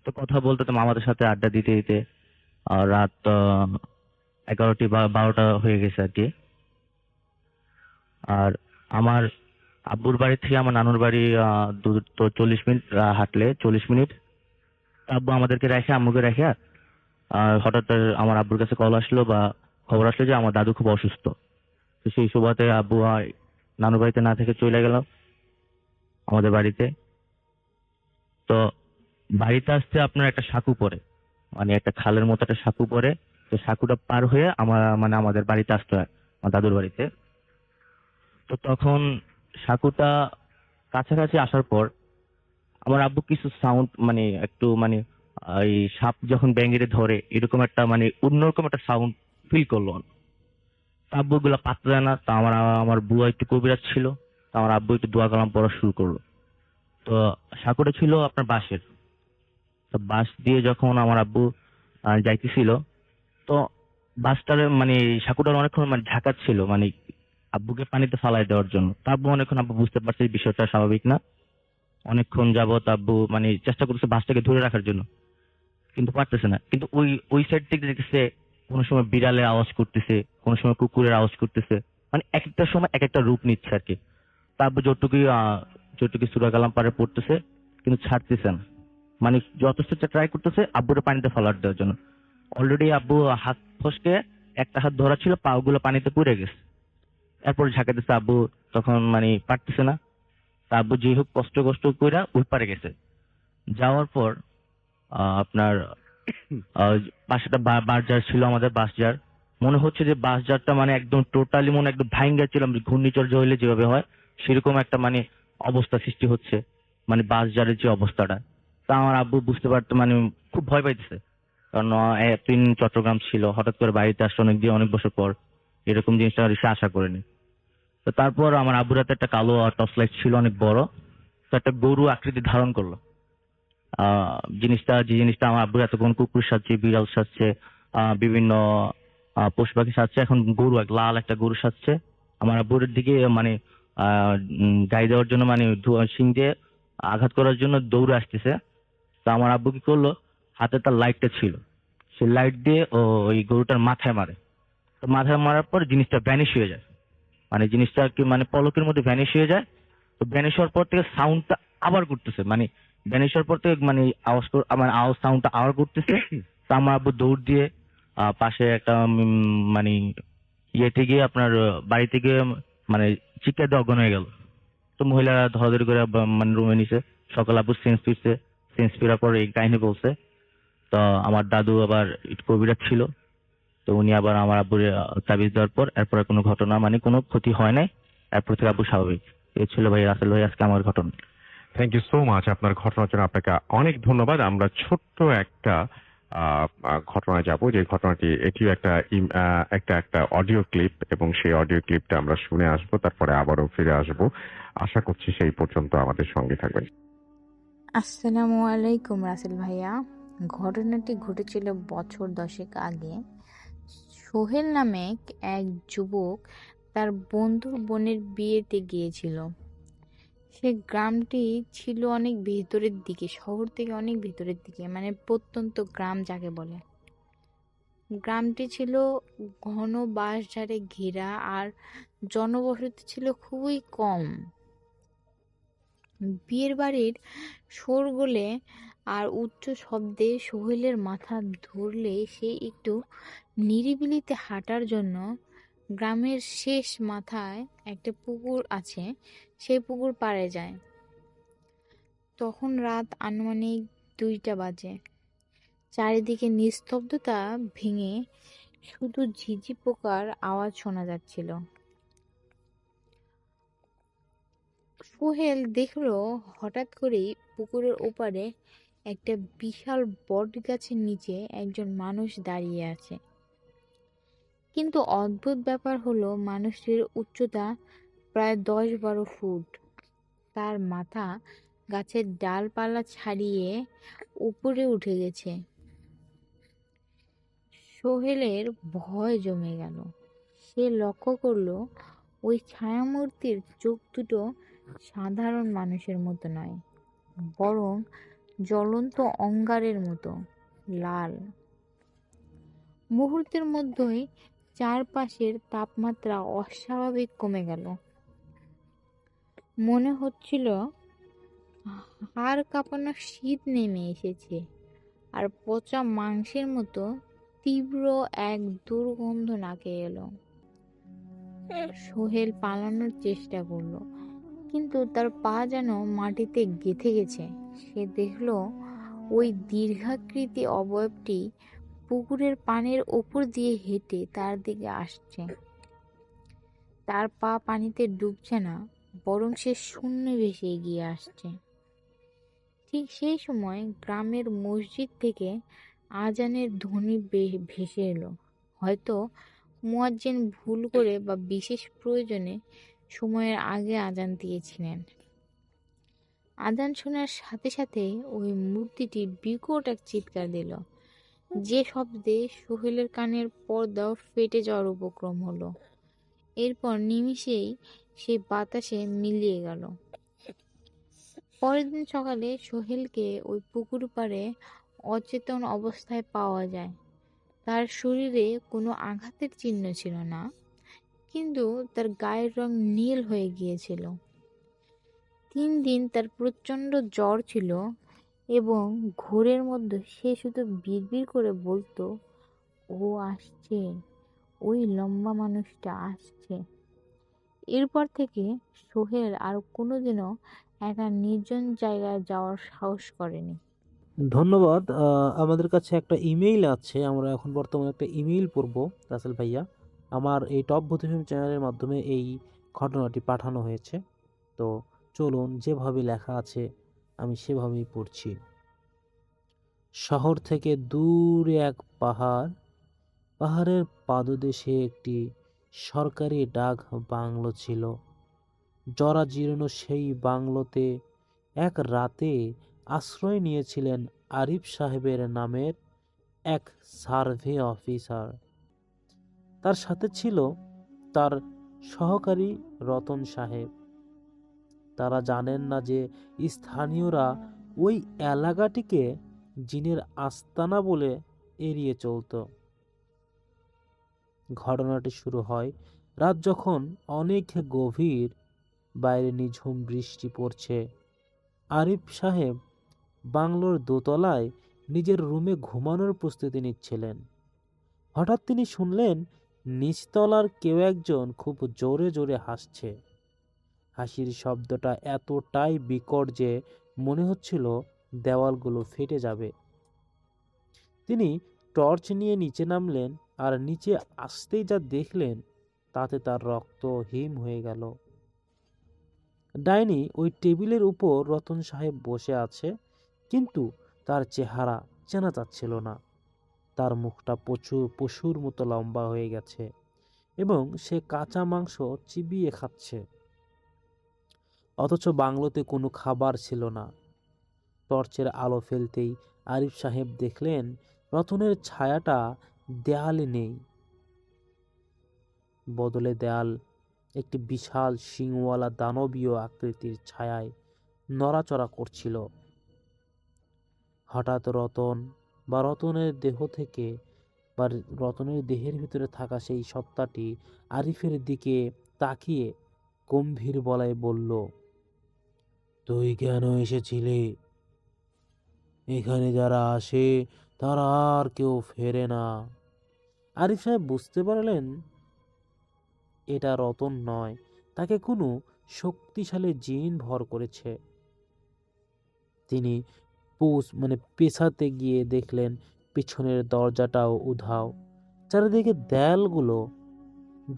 Speaker 4: তো কথা বলতে তো মামাদের সাথে আড্ডা দিতে দিতে রাত 11টি বা 12টা হয়ে গেছে আর কি। আর আমার আব্বুর বাড়ি থেকে আমার নানুর বাড়ি তো 40 মিনিট, হাঁটলে 40 মিনিট। আব্বু আমাদেরকে রেখে, আম্মুকে রেখে হঠাৎ আমার আব্বুর কাছে কল আসলো বা খবর আসলো যে আমার দাদু খুব অসুস্থ। তো সেই সুবাদে আব্বু নানুর বাড়িতে না থেকে চলে গেল আমাদের বাড়িতে। তো বাড়িতে আসতে আপনার একটা সাঁকু পড়ে, মানে একটা খালের মতো একটা সাঁকু পড়ে। তো সাঁকুটা পার হয়ে আমাদের বাড়িতে আসতে হয়, আমার দাদুর বাড়িতে। তো তখন সাঁকুটা কাছাকাছি আসার পর আমার আব্বু কিছু সাউন্ড, মানে একটু মানে এই সাপ যখন ব্যাঙেরে ধরে এরকম একটা মানে অন্যরকম একটা সাউন্ড ফিল করলো। তো আব্বু গুলা পাত্তা দেয় না। তো আমার বুয়া একটু কবিরাজ ছিল। তো আমার আব্বু একটু দোয়া কালাম পড়া শুরু করলো। তো সাঁকুটা ছিল আপনার বাঁশের। তো বাঁশ দিয়ে যখন আমার আব্বু যাইতেছিল, তো বাসটার মানে সাঁকুটার অনেকক্ষণ মানে ঢাকা ছিল, মানে আব্বুকে পানিতে ফালাই দেওয়ার জন্য। তা আব্বু অনেকক্ষণ, আব্বু বুঝতে পারছে এই বিষয়টা স্বাভাবিক না। অনেকক্ষণ যাবত আব্বু মানে চেষ্টা করতেছে বাসটাকে ধরে রাখার জন্য, কিন্তু পারতেছে না। কিন্তু ওই ওই সাইড থেকে দেখতেছে কোনো সময় বিড়ালের আওয়াজ করতেছে, কোনো সময় কুকুরের আওয়াজ করতেছে, মানে এক একটা সময় এক একটা রূপ নিচ্ছে আর কি। তা আব্বু যতটুকু সূরা কালাম পারে পড়তেছে, কিন্তু ছাড়তেছে না। মানে যথেষ্ট ট্রাই করতেছে আব্বুরে পানিতে ফালার দেওয়ার জন্য। অলরেডি আব্বু হাত ফসকে একটা হাত ধরা ছিল, পা গুলো পানিতে পুড়ে গেছে। এরপর ঝাঁকাতেছে আব্বু, তখন মানে পারতেছে না। তা আব্বু যে হোক কষ্ট কষ্ট কইরা ওই পারে গেছে। যাওয়ার পর আপনার আহ, পাশে একটা বাসজার ছিল, আমাদের বাসজার। মনে হচ্ছে যে বাসজারটা মানে একদম টোটালি মনে একদম ভাঙ্গা ছিল, ঘূর্ণিঝড় হইলে যেভাবে হয় সেরকম একটা মানে অবস্থা সৃষ্টি হচ্ছে, মানে বাসজারের যে অবস্থাটা। তা আমার আব্বু বুঝতে পারতো, মানে খুব ভয় পাইতেছে। কারণ এতদিন চট্টগ্রাম ছিল, হঠাৎ করে বাড়িতে আসছে অনেক দিন, অনেক বছর পর। এরকম জিনিসটা সে আশা করেনি। তো তারপর আমার আব্বুর হাতে একটা কালো টর্চ লাইট ছিল, অনেক বড়। তো একটা গরু আকৃতি ধারণ করলো। যে জিনিসটা আমার আব্বুর এতক্ষণ কুকুর সাজছে, বিড়াল সাজছে, বিভিন্ন পশু পাখি সাজছে, এখন গরু, এক লাল একটা গরু সাজছে। আমার আব্বুর দিকে মানে গাই দেওয়ার জন্য, মানে শিং দিয়ে আঘাত করার জন্য দৌড়ে আসতেছে। তো আমার আব্বু কি করলো, হাতে তার লাইটটা ছিল, সে লাইট দিয়ে ওই গরুটার মাথায় মারে। তো মাথায় মারার পর জিনিসটা ভ্যানিশ হয়ে যায়, মানে জিনিসটা কি মানে পলকের মধ্যে ভ্যানিশ হয়ে যায়। তো ভ্যানিশ হওয়ার পর থেকে সাউন্ডটা আবার করতেছে, মানে ভ্যানিশ হওয়ার পর থেকে মানে মানে আওয়াজ সাউন্ডটা আবার করতেছে। তো আমার আব্বু দৌড় দিয়ে পাশে একটা মানে ইয়েতে গিয়ে আপনার বাড়িতে গিয়ে মানে চিৎকার দিয়ে অজ্ঞান হয়ে গেল। তো মহিলারা ধরাধরি করে মানে রুমে নিছে। সকাল আব্বু সেন্স ফিরছে, সেন্স ফেরার পর এই কাহিনী বলছে। তো আমার দাদু আবার একটু কবিরাজ ছিল। তো উনি আবার আমার আব্বুর তাবিজ দেওয়ার পর এরপর আর কোনো ঘটনা, মানে কোনো ক্ষতি হয় নাই। এরপর থেকে আব্বু স্বাভাবিক। এই ছিল ভাই রাসেল ভাই আজকে আমার ঘটনা।
Speaker 1: থ্যাংক ইউ সো মাচ আপনার ঘটনার জন্য। আপনাকে অনেক ধন্যবাদ। আমরা ছোট্ট একটা ঘটনায় যাব, যে ঘটনাটি এটিও একটা অডিও ক্লিপ, এবং সেই অডিও ক্লিপটা আমরা শুনে আসবো, তারপরে আবারও ফিরে আসবো। আশা করছি সেই পর্যন্ত আমাদের সঙ্গে থাকবেন।
Speaker 7: আসসালামু আলাইকুম রাসেল ভাইয়া। ঘটনাটি ঘটেছিল বছর 10 আগে। সোহেল নামে এক যুবক তার বন্ধুর বোনের বিয়েতে গিয়েছিল। সে গ্রামটি ছিল অনেক ভেতরের দিকে, শহর থেকে অনেক ভেতরের দিকে, মানে প্রত্যন্ত গ্রাম যাকে বলে। গ্রামটি ছিল ঘন বাঁশঝাড়ে ঘেরা, আর জনবসতি ছিল খুবই কম। বিয়ের বাড়ির শোরগোলে আর উচ্চ শব্দে সোহেলের মাথা ধরলে সে একটু নিরিবিলিতে হাঁটার জন্য গ্রামের শেষ মাথায় একটা পুকুর আছে, সেই পুকুর পাড়ে যায়। তখন রাত আনুমানিক 2টা বাজে। চারিদিকে নিস্তব্ধতা ভেঙে শুধু ঝিঝি পোকার আওয়াজ শোনা যাচ্ছিল। সোহেল দেখলো হঠাৎ করেই পুকুরের ওপারে একটা বিশাল বট গাছের নিচে একজন মানুষ দাঁড়িয়ে আছে। কিন্তু অদ্ভুত ব্যাপার হলো মানুষটির উচ্চতা প্রায় 10-12 ফুট। তার মাথা গাছের ডালপালা ছাড়িয়ে উপরে উঠে গেছে। সোহেলের ভয় জমে গেল। সে লক্ষ্য করলো ওই ছায়ামূর্তির চোখ দুটো সাধারণ মানুষের মতো নয়, বরং জ্বলন্ত অঙ্গারের মতো লাল। মুহূর্তের মধ্যেই চারপাশের তাপমাত্রা অস্বাভাবিক কমে গেল। মনে হচ্ছিল হাড় কাঁপানো শীত নেমে এসেছে, আর পচা মাংসের মতো তীব্র এক দুর্গন্ধ নাকে এলো। সোহেল পালানোর চেষ্টা করলো, কিন্তু তার পা যেন মাটিতে গেঁথে গেছে। সে দেখলো ওই দীর্ঘাকৃতি অবয়বটি পুকুরের পানির ওপর দিয়ে হেঁটে তার দিকে আসছে। তার পা পানিতে ডুবছে না, বরং সে শূন্যে ভেসে এগিয়ে আসছে। ঠিক সেই সময় গ্রামের মসজিদ থেকে আজানের ধ্বনি ভেসে এলো। হয়তো মুয়াজ্জিন ভুল করে বা বিশেষ প্রয়োজনে সময়ের আগে আজান দিয়েছিলেন। আজান শোনার সাথে সাথে ওই মূর্তিটি বিকট এক চিৎকার দিল, যে শব্দে সোহেলের কানের পর্দাও ফেটে যাওয়ার উপক্রম হলো। এরপর নিমিষেই সে বাতাসে মিলিয়ে গেল। পরের দিন সকালে সোহেলকে ওই পুকুর পাড়ে অচেতন অবস্থায় পাওয়া যায়। তার শরীরে কোনো আঘাতের চিহ্ন ছিল না, কিন্তু তার গায়ের রং নীল হয়ে গিয়েছিল। 3 দিন তার প্রচণ্ড জ্বর ছিল এবং ঘোরের মধ্যে সে শুধু বিড়বিড় করে বলতো, ও আসছে, ওই লম্বা মানুষটা আসছে। এরপর থেকে সোহেল আর কোনোদিনও একটা নির্জন জায়গায় যাওয়ার সাহস করেনি।
Speaker 8: ধন্যবাদ। আমাদের কাছে একটা ইমেইল আছে, আমরা এখন বর্তমানে একটা ইমেইল পড়ব রাসেল ভাইয়া। আমার এই টপ ভূতিফিল্ম চ্যানেলের মাধ্যমে এই ঘটনাটি পাঠানো হয়েছে। তো চলুন, যেভাবে লেখা আছে আমি সেভাবেই পড়ছি। শহর থেকে দূরে এক পাহাড়, পাহাড়ের পাদদেশে একটি সরকারি ডাক বাংলো ছিল। জরাজীর্ণ সেই বাংলোতে এক রাতে আশ্রয় নিয়েছিলেন আরিফ সাহেবের নামের এক সার্ভে অফিসার। তার সাথে ছিল তার সহকারী রতন সাহেব। তারা জানেন না যে স্থানীয়রা ওই এলাকাটিকে জিনের আস্তানা বলে এড়িয়ে চলত। ঘটনাটি শুরু হয় রাত যখন অনেক গভীর, বাইরে নিঝুম বৃষ্টি পড়ছে। আরিফ সাহেব বাংলোর দোতলায় নিজের রুমে ঘুমানোর প্রস্তুতি নিচ্ছিলেন। হঠাৎ তিনি শুনলেন নিচতলার কেউ একজন খুব জোরে জোরে হাসছে। হাসির শব্দটা এতটাই বিকট যে মনে হচ্ছিল দেওয়ালগুলো ফেটে যাবে। তিনি টর্চ নিয়ে নিচে নামলেন, আর নিচে আসতেই যা দেখলেন তাতে তার রক্ত হিম হয়ে গেল। ডাইনি ওই টেবিলের উপর রতন সাহেব বসে আছে, কিন্তু তার চেহারা চেনা যাচ্ছিল না। তার মুখটা পশুর মতো লম্বা হয়ে গেছে এবং সে কাঁচা মাংস চিবিয়ে খাচ্ছে। অথচ বাংলোতে কোনো খাবার ছিল না। টর্চের আলো ফেলতেই আরিফ সাহেব দেখলেন রতনের ছায়াটা দেয়ালে নেই, বদলে দেয়াল একটি বিশাল শিংওয়ালা দানবীয় আকৃতির ছায়ায় নড়াচড়া করছিল। হঠাৎ রতনের দেহ থেকে বা রতনের দেহের ভিতরে থাকা সেই সত্তাটি আরিফের দিকে তাকিয়ে গম্ভীর গলায় বলল, তুই কেন এসেছিলি? এখানে যারা আসে তারা আর কেউ ফেরে না। আরিফ সাহেব বুঝতে পারলেন এটা রতন নয়, তাকে কোনো শক্তিশালী জিন ভর করেছে। তিনি পেছাতে গিয়ে দেখলেন পিছনের দরজাটাও উধাও। চারিদিকে দেয়ালগুলো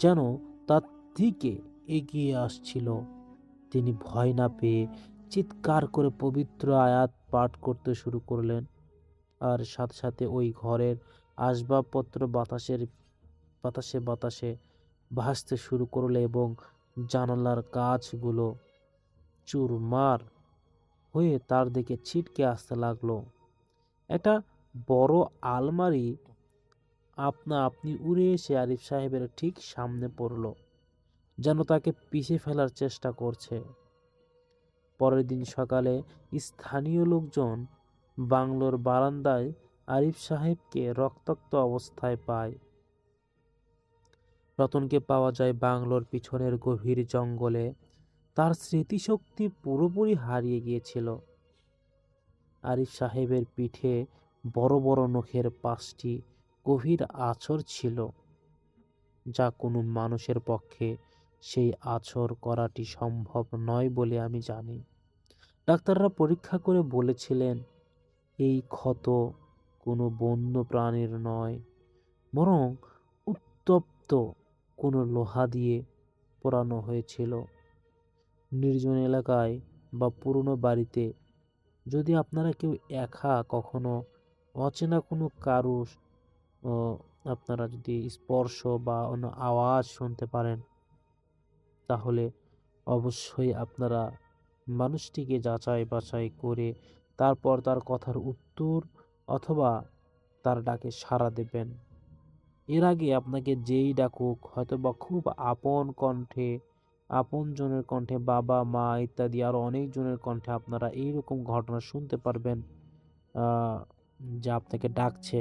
Speaker 8: যেন তার দিকে এগিয়ে আসছিল। তিনি ভয় না পেয়ে চিৎকার করে পবিত্র আয়াত পাঠ করতে শুরু করলেন, আর সাথে সাথে ওই ঘরের আসবাবপত্র বাতাসে বাতাসে ভাসতে শুরু করলো এবং জানালার কাঁচগুলো চুরমার হয়ে তার দিকে ছিটকে আসতে লাগলো। একটা বড় আলমারি আপনা আপনি উড়ে এসে আরিফ সাহেবের ঠিক সামনে পড়ল। যেন তাকে পিষে ফেলার চেষ্টা করছে। পরের দিন সকালে স্থানীয় লোকজন বাংলোর বারান্দায় আরিফ সাহেবকে রক্তাক্ত অবস্থায় পায়। রতনকে পাওয়া যায় বাংলোর পিছনের গভীর জঙ্গলে। তার স্মৃতিশক্তি পুরোপুরি হারিয়ে গিয়েছিল। আরিফ সাহেবের পিঠে বড় বড় নখের 5টি গভীর আঁচড় ছিল, যা কোনো মানুষের পক্ষে সেই আঁচড় করাটি সম্ভব নয় বলে আমি জানি। ডাক্তাররা পরীক্ষা করে বলেছিলেন এই ক্ষত কোনো বন্য প্রাণীর নয়, বরং উত্তপ্ত কোনো লোহা দিয়ে পোড়ানো হয়েছিল। নির্জন এলাকায় বা পুরনো বাড়িতে যদি আপনারা কেউ একা কখনো অচেনা কোনো কারুর আপনারা যদি স্পর্শ বা অন্য আওয়াজ শুনতে পারেন, তাহলে অবশ্যই আপনারা মানুষটিকে যাচাই বাছাই করে তারপর তার কথার উত্তর অথবা তার ডাকে সাড়া দেবেন। এর আগে আপনাকে যেই ডাকুক, হয়তোবা খুব আপন কণ্ঠে, আপনজনের কণ্ঠে, বাবা মা ইত্যাদি আরো অনেকজনের কণ্ঠে আপনারা এইরকম ঘটনা শুনতে পারবেন, যে আপনাকে ডাকছে।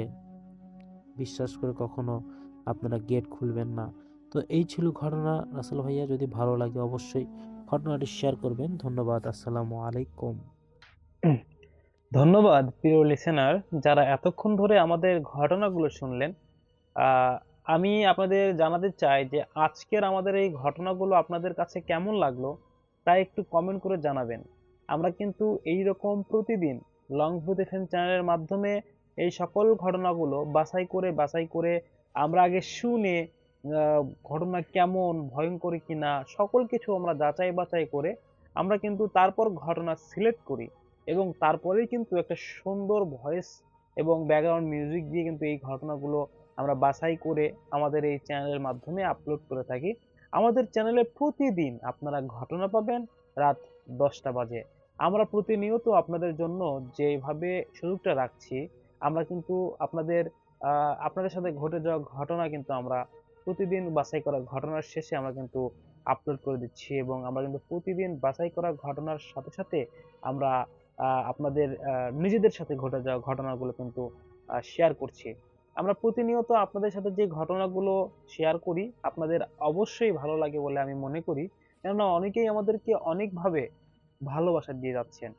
Speaker 8: বিশ্বাস করে কখনো আপনারা গেট খুলবেন না। তো এই ছিল ঘটনা রাসেল ভাইয়া। যদি ভালো লাগে অবশ্যই ঘটনাটি শেয়ার করবেন। ধন্যবাদ। আসসালামু আলাইকুম।
Speaker 9: ধন্যবাদ প্রিয় লিসেনার, যারা এতক্ষণ ধরে আমাদের ঘটনাগুলো শুনলেন। আমি আপনাদের জানাতে চাই যে আজকের আমাদের এই ঘটনাগুলো আপনাদের কাছে কেমন লাগলো তা একটু কমেন্ট করে জানাবেন। আমরা কিন্তু এই রকম প্রতিদিন লং ভূত এফএম চ্যানেলের মাধ্যমে এই সকল ঘটনাগুলো বাছাই করে আমরা আগে শুনে ঘটনা কেমন, ভয়ঙ্কর কিনা, সকল কিছু আমরা যাচাই বাছাই করে আমরা কিন্তু তারপর ঘটনা সিলেক্ট করি এবং তারপরেই কিন্তু একটা সুন্দর ভয়েস এবং ব্যাকগ্রাউন্ড মিউজিক দিয়ে কিন্তু এই ঘটনাগুলো আমরা বাছাই করে আমাদের এই চ্যানেলের মাধ্যমে আপলোড করে থাকি। আমাদের চ্যানেলে প্রতিদিন আপনারা ঘটনা পাবেন রাত 10টা বাজে। আমরা প্রতিনিয়ত আপনাদের জন্য যেভাবে সুযোগটা রাখছি, আমরা কিন্তু আপনাদের সাথে ঘটে যাওয়া ঘটনা কিন্তু আমরা প্রতিদিন বাছাই করা ঘটনার শেষে আমরা কিন্তু আপলোড করে দিচ্ছি এবং আমরা কিন্তু প্রতিদিন বাছাই করা ঘটনার সাথে সাথে আমরা আপনাদের নিজেদের সাথে ঘটে যাওয়া ঘটনাগুলো কিন্তু শেয়ার করছি। আমরা প্রতিনিয়ত আপনাদের সাথে যে ঘটনাগুলো শেয়ার করি আপনাদের অবশ্যই ভালো লাগে বলে আমি মনে করি, কেননা অনেকেই আমাদেরকে অনেকভাবে ভালোবাসা দিয়ে যাচ্ছেন।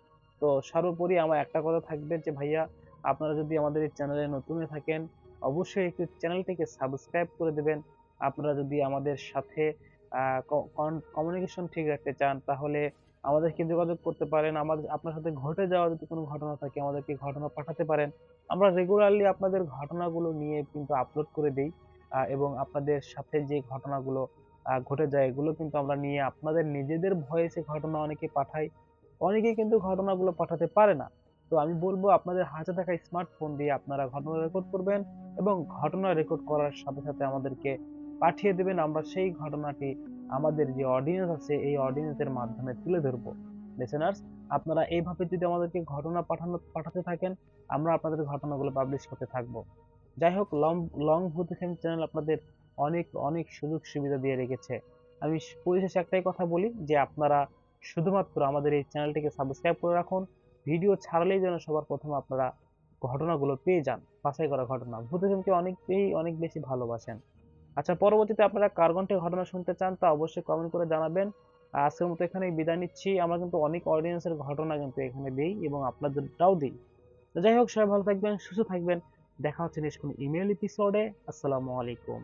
Speaker 9: তো সর্বোপরি আমার একটা কথা থাকবে যে ভাইয়া, আপনারা যদি আমাদের এই চ্যানেলে নতুন হয়ে থাকেন অবশ্যই একটু চ্যানেলটিকে সাবস্ক্রাইব করে দেবেন। আপনারা যদি আমাদের সাথে কমিউনিকেশন ঠিক রাখতে চান তাহলে আমাদেরকে যোগাযোগ করতে পারেন। আপনার সাথে ঘটে যাওয়া যদি কোনো ঘটনা থাকে আমাদেরকে ঘটনা পাঠাতে পারেন। আমরা রেগুলারলি আপনাদের ঘটনাগুলো নিয়ে কিন্তু আপলোড করে দেই এবং আপনাদের সাথে যে ঘটনাগুলো ঘটে যায় এগুলো কিন্তু আমরা নিয়ে আপনাদের নিজেদের ভয়েসে ঘটনা অনেকে পাঠাই, অনেকে কিন্তু ঘটনাগুলো পাঠাতে পারে না। তো আমি বলবো আপনাদের হাতে থাকা স্মার্টফোন দিয়ে আপনারা ঘটনা রেকর্ড করবেন এবং ঘটনা রেকর্ড করার সাথে সাথে আমাদেরকে পাঠিয়ে দেবেন। আমরা সেই ঘটনাটি আমাদের যে অডিয়েন্স আছে এই অডিয়েন্সের মাধ্যমে তুলে ধরবো। লিসেনার্স, আপনারা এইভাবে যদি আমাদেরকে ঘটনা পাঠাতে থাকেন আমরা আপনাদের ঘটনাগুলো পাবলিশ করতে থাকবো। যাই হোক, লং ভূত এফএম চ্যানেল আপনাদের অনেক অনেক সুযোগ সুবিধা দিয়ে রেখেছে। আমি পরিশেষে একটাই কথা বলি যে আপনারা শুধুমাত্র আমাদের এই চ্যানেলটিকে সাবস্ক্রাইব করে রাখুন। ভিডিও ছাড়লেই যেন সবার প্রথম আপনারা ঘটনাগুলো পেয়ে যান, বাছাই করা ঘটনা। ভূত এফএমকে অনেক বেশি ভালোবাসেন। আচ্ছা, পরবর্তীতে আপনারা কার কণ্ঠে ঘটনা শুনতে চান তা অবশ্যই কমেন্ট করে জানাবেন। আজকের মতো এখানেই বিদায় নিচ্ছি। আমরা কিন্তু অনেক অডিয়েন্সের ঘটনা কিন্তু এখানে দেই এবং আপনাদেরটাও দিই। তো যাই হোক, সবাই ভালো থাকবেন, সুস্থ থাকবেন। দেখা হচ্ছে নেক্সট কোনো ইমেল এপিসোডে। আসসালামু আলাইকুম।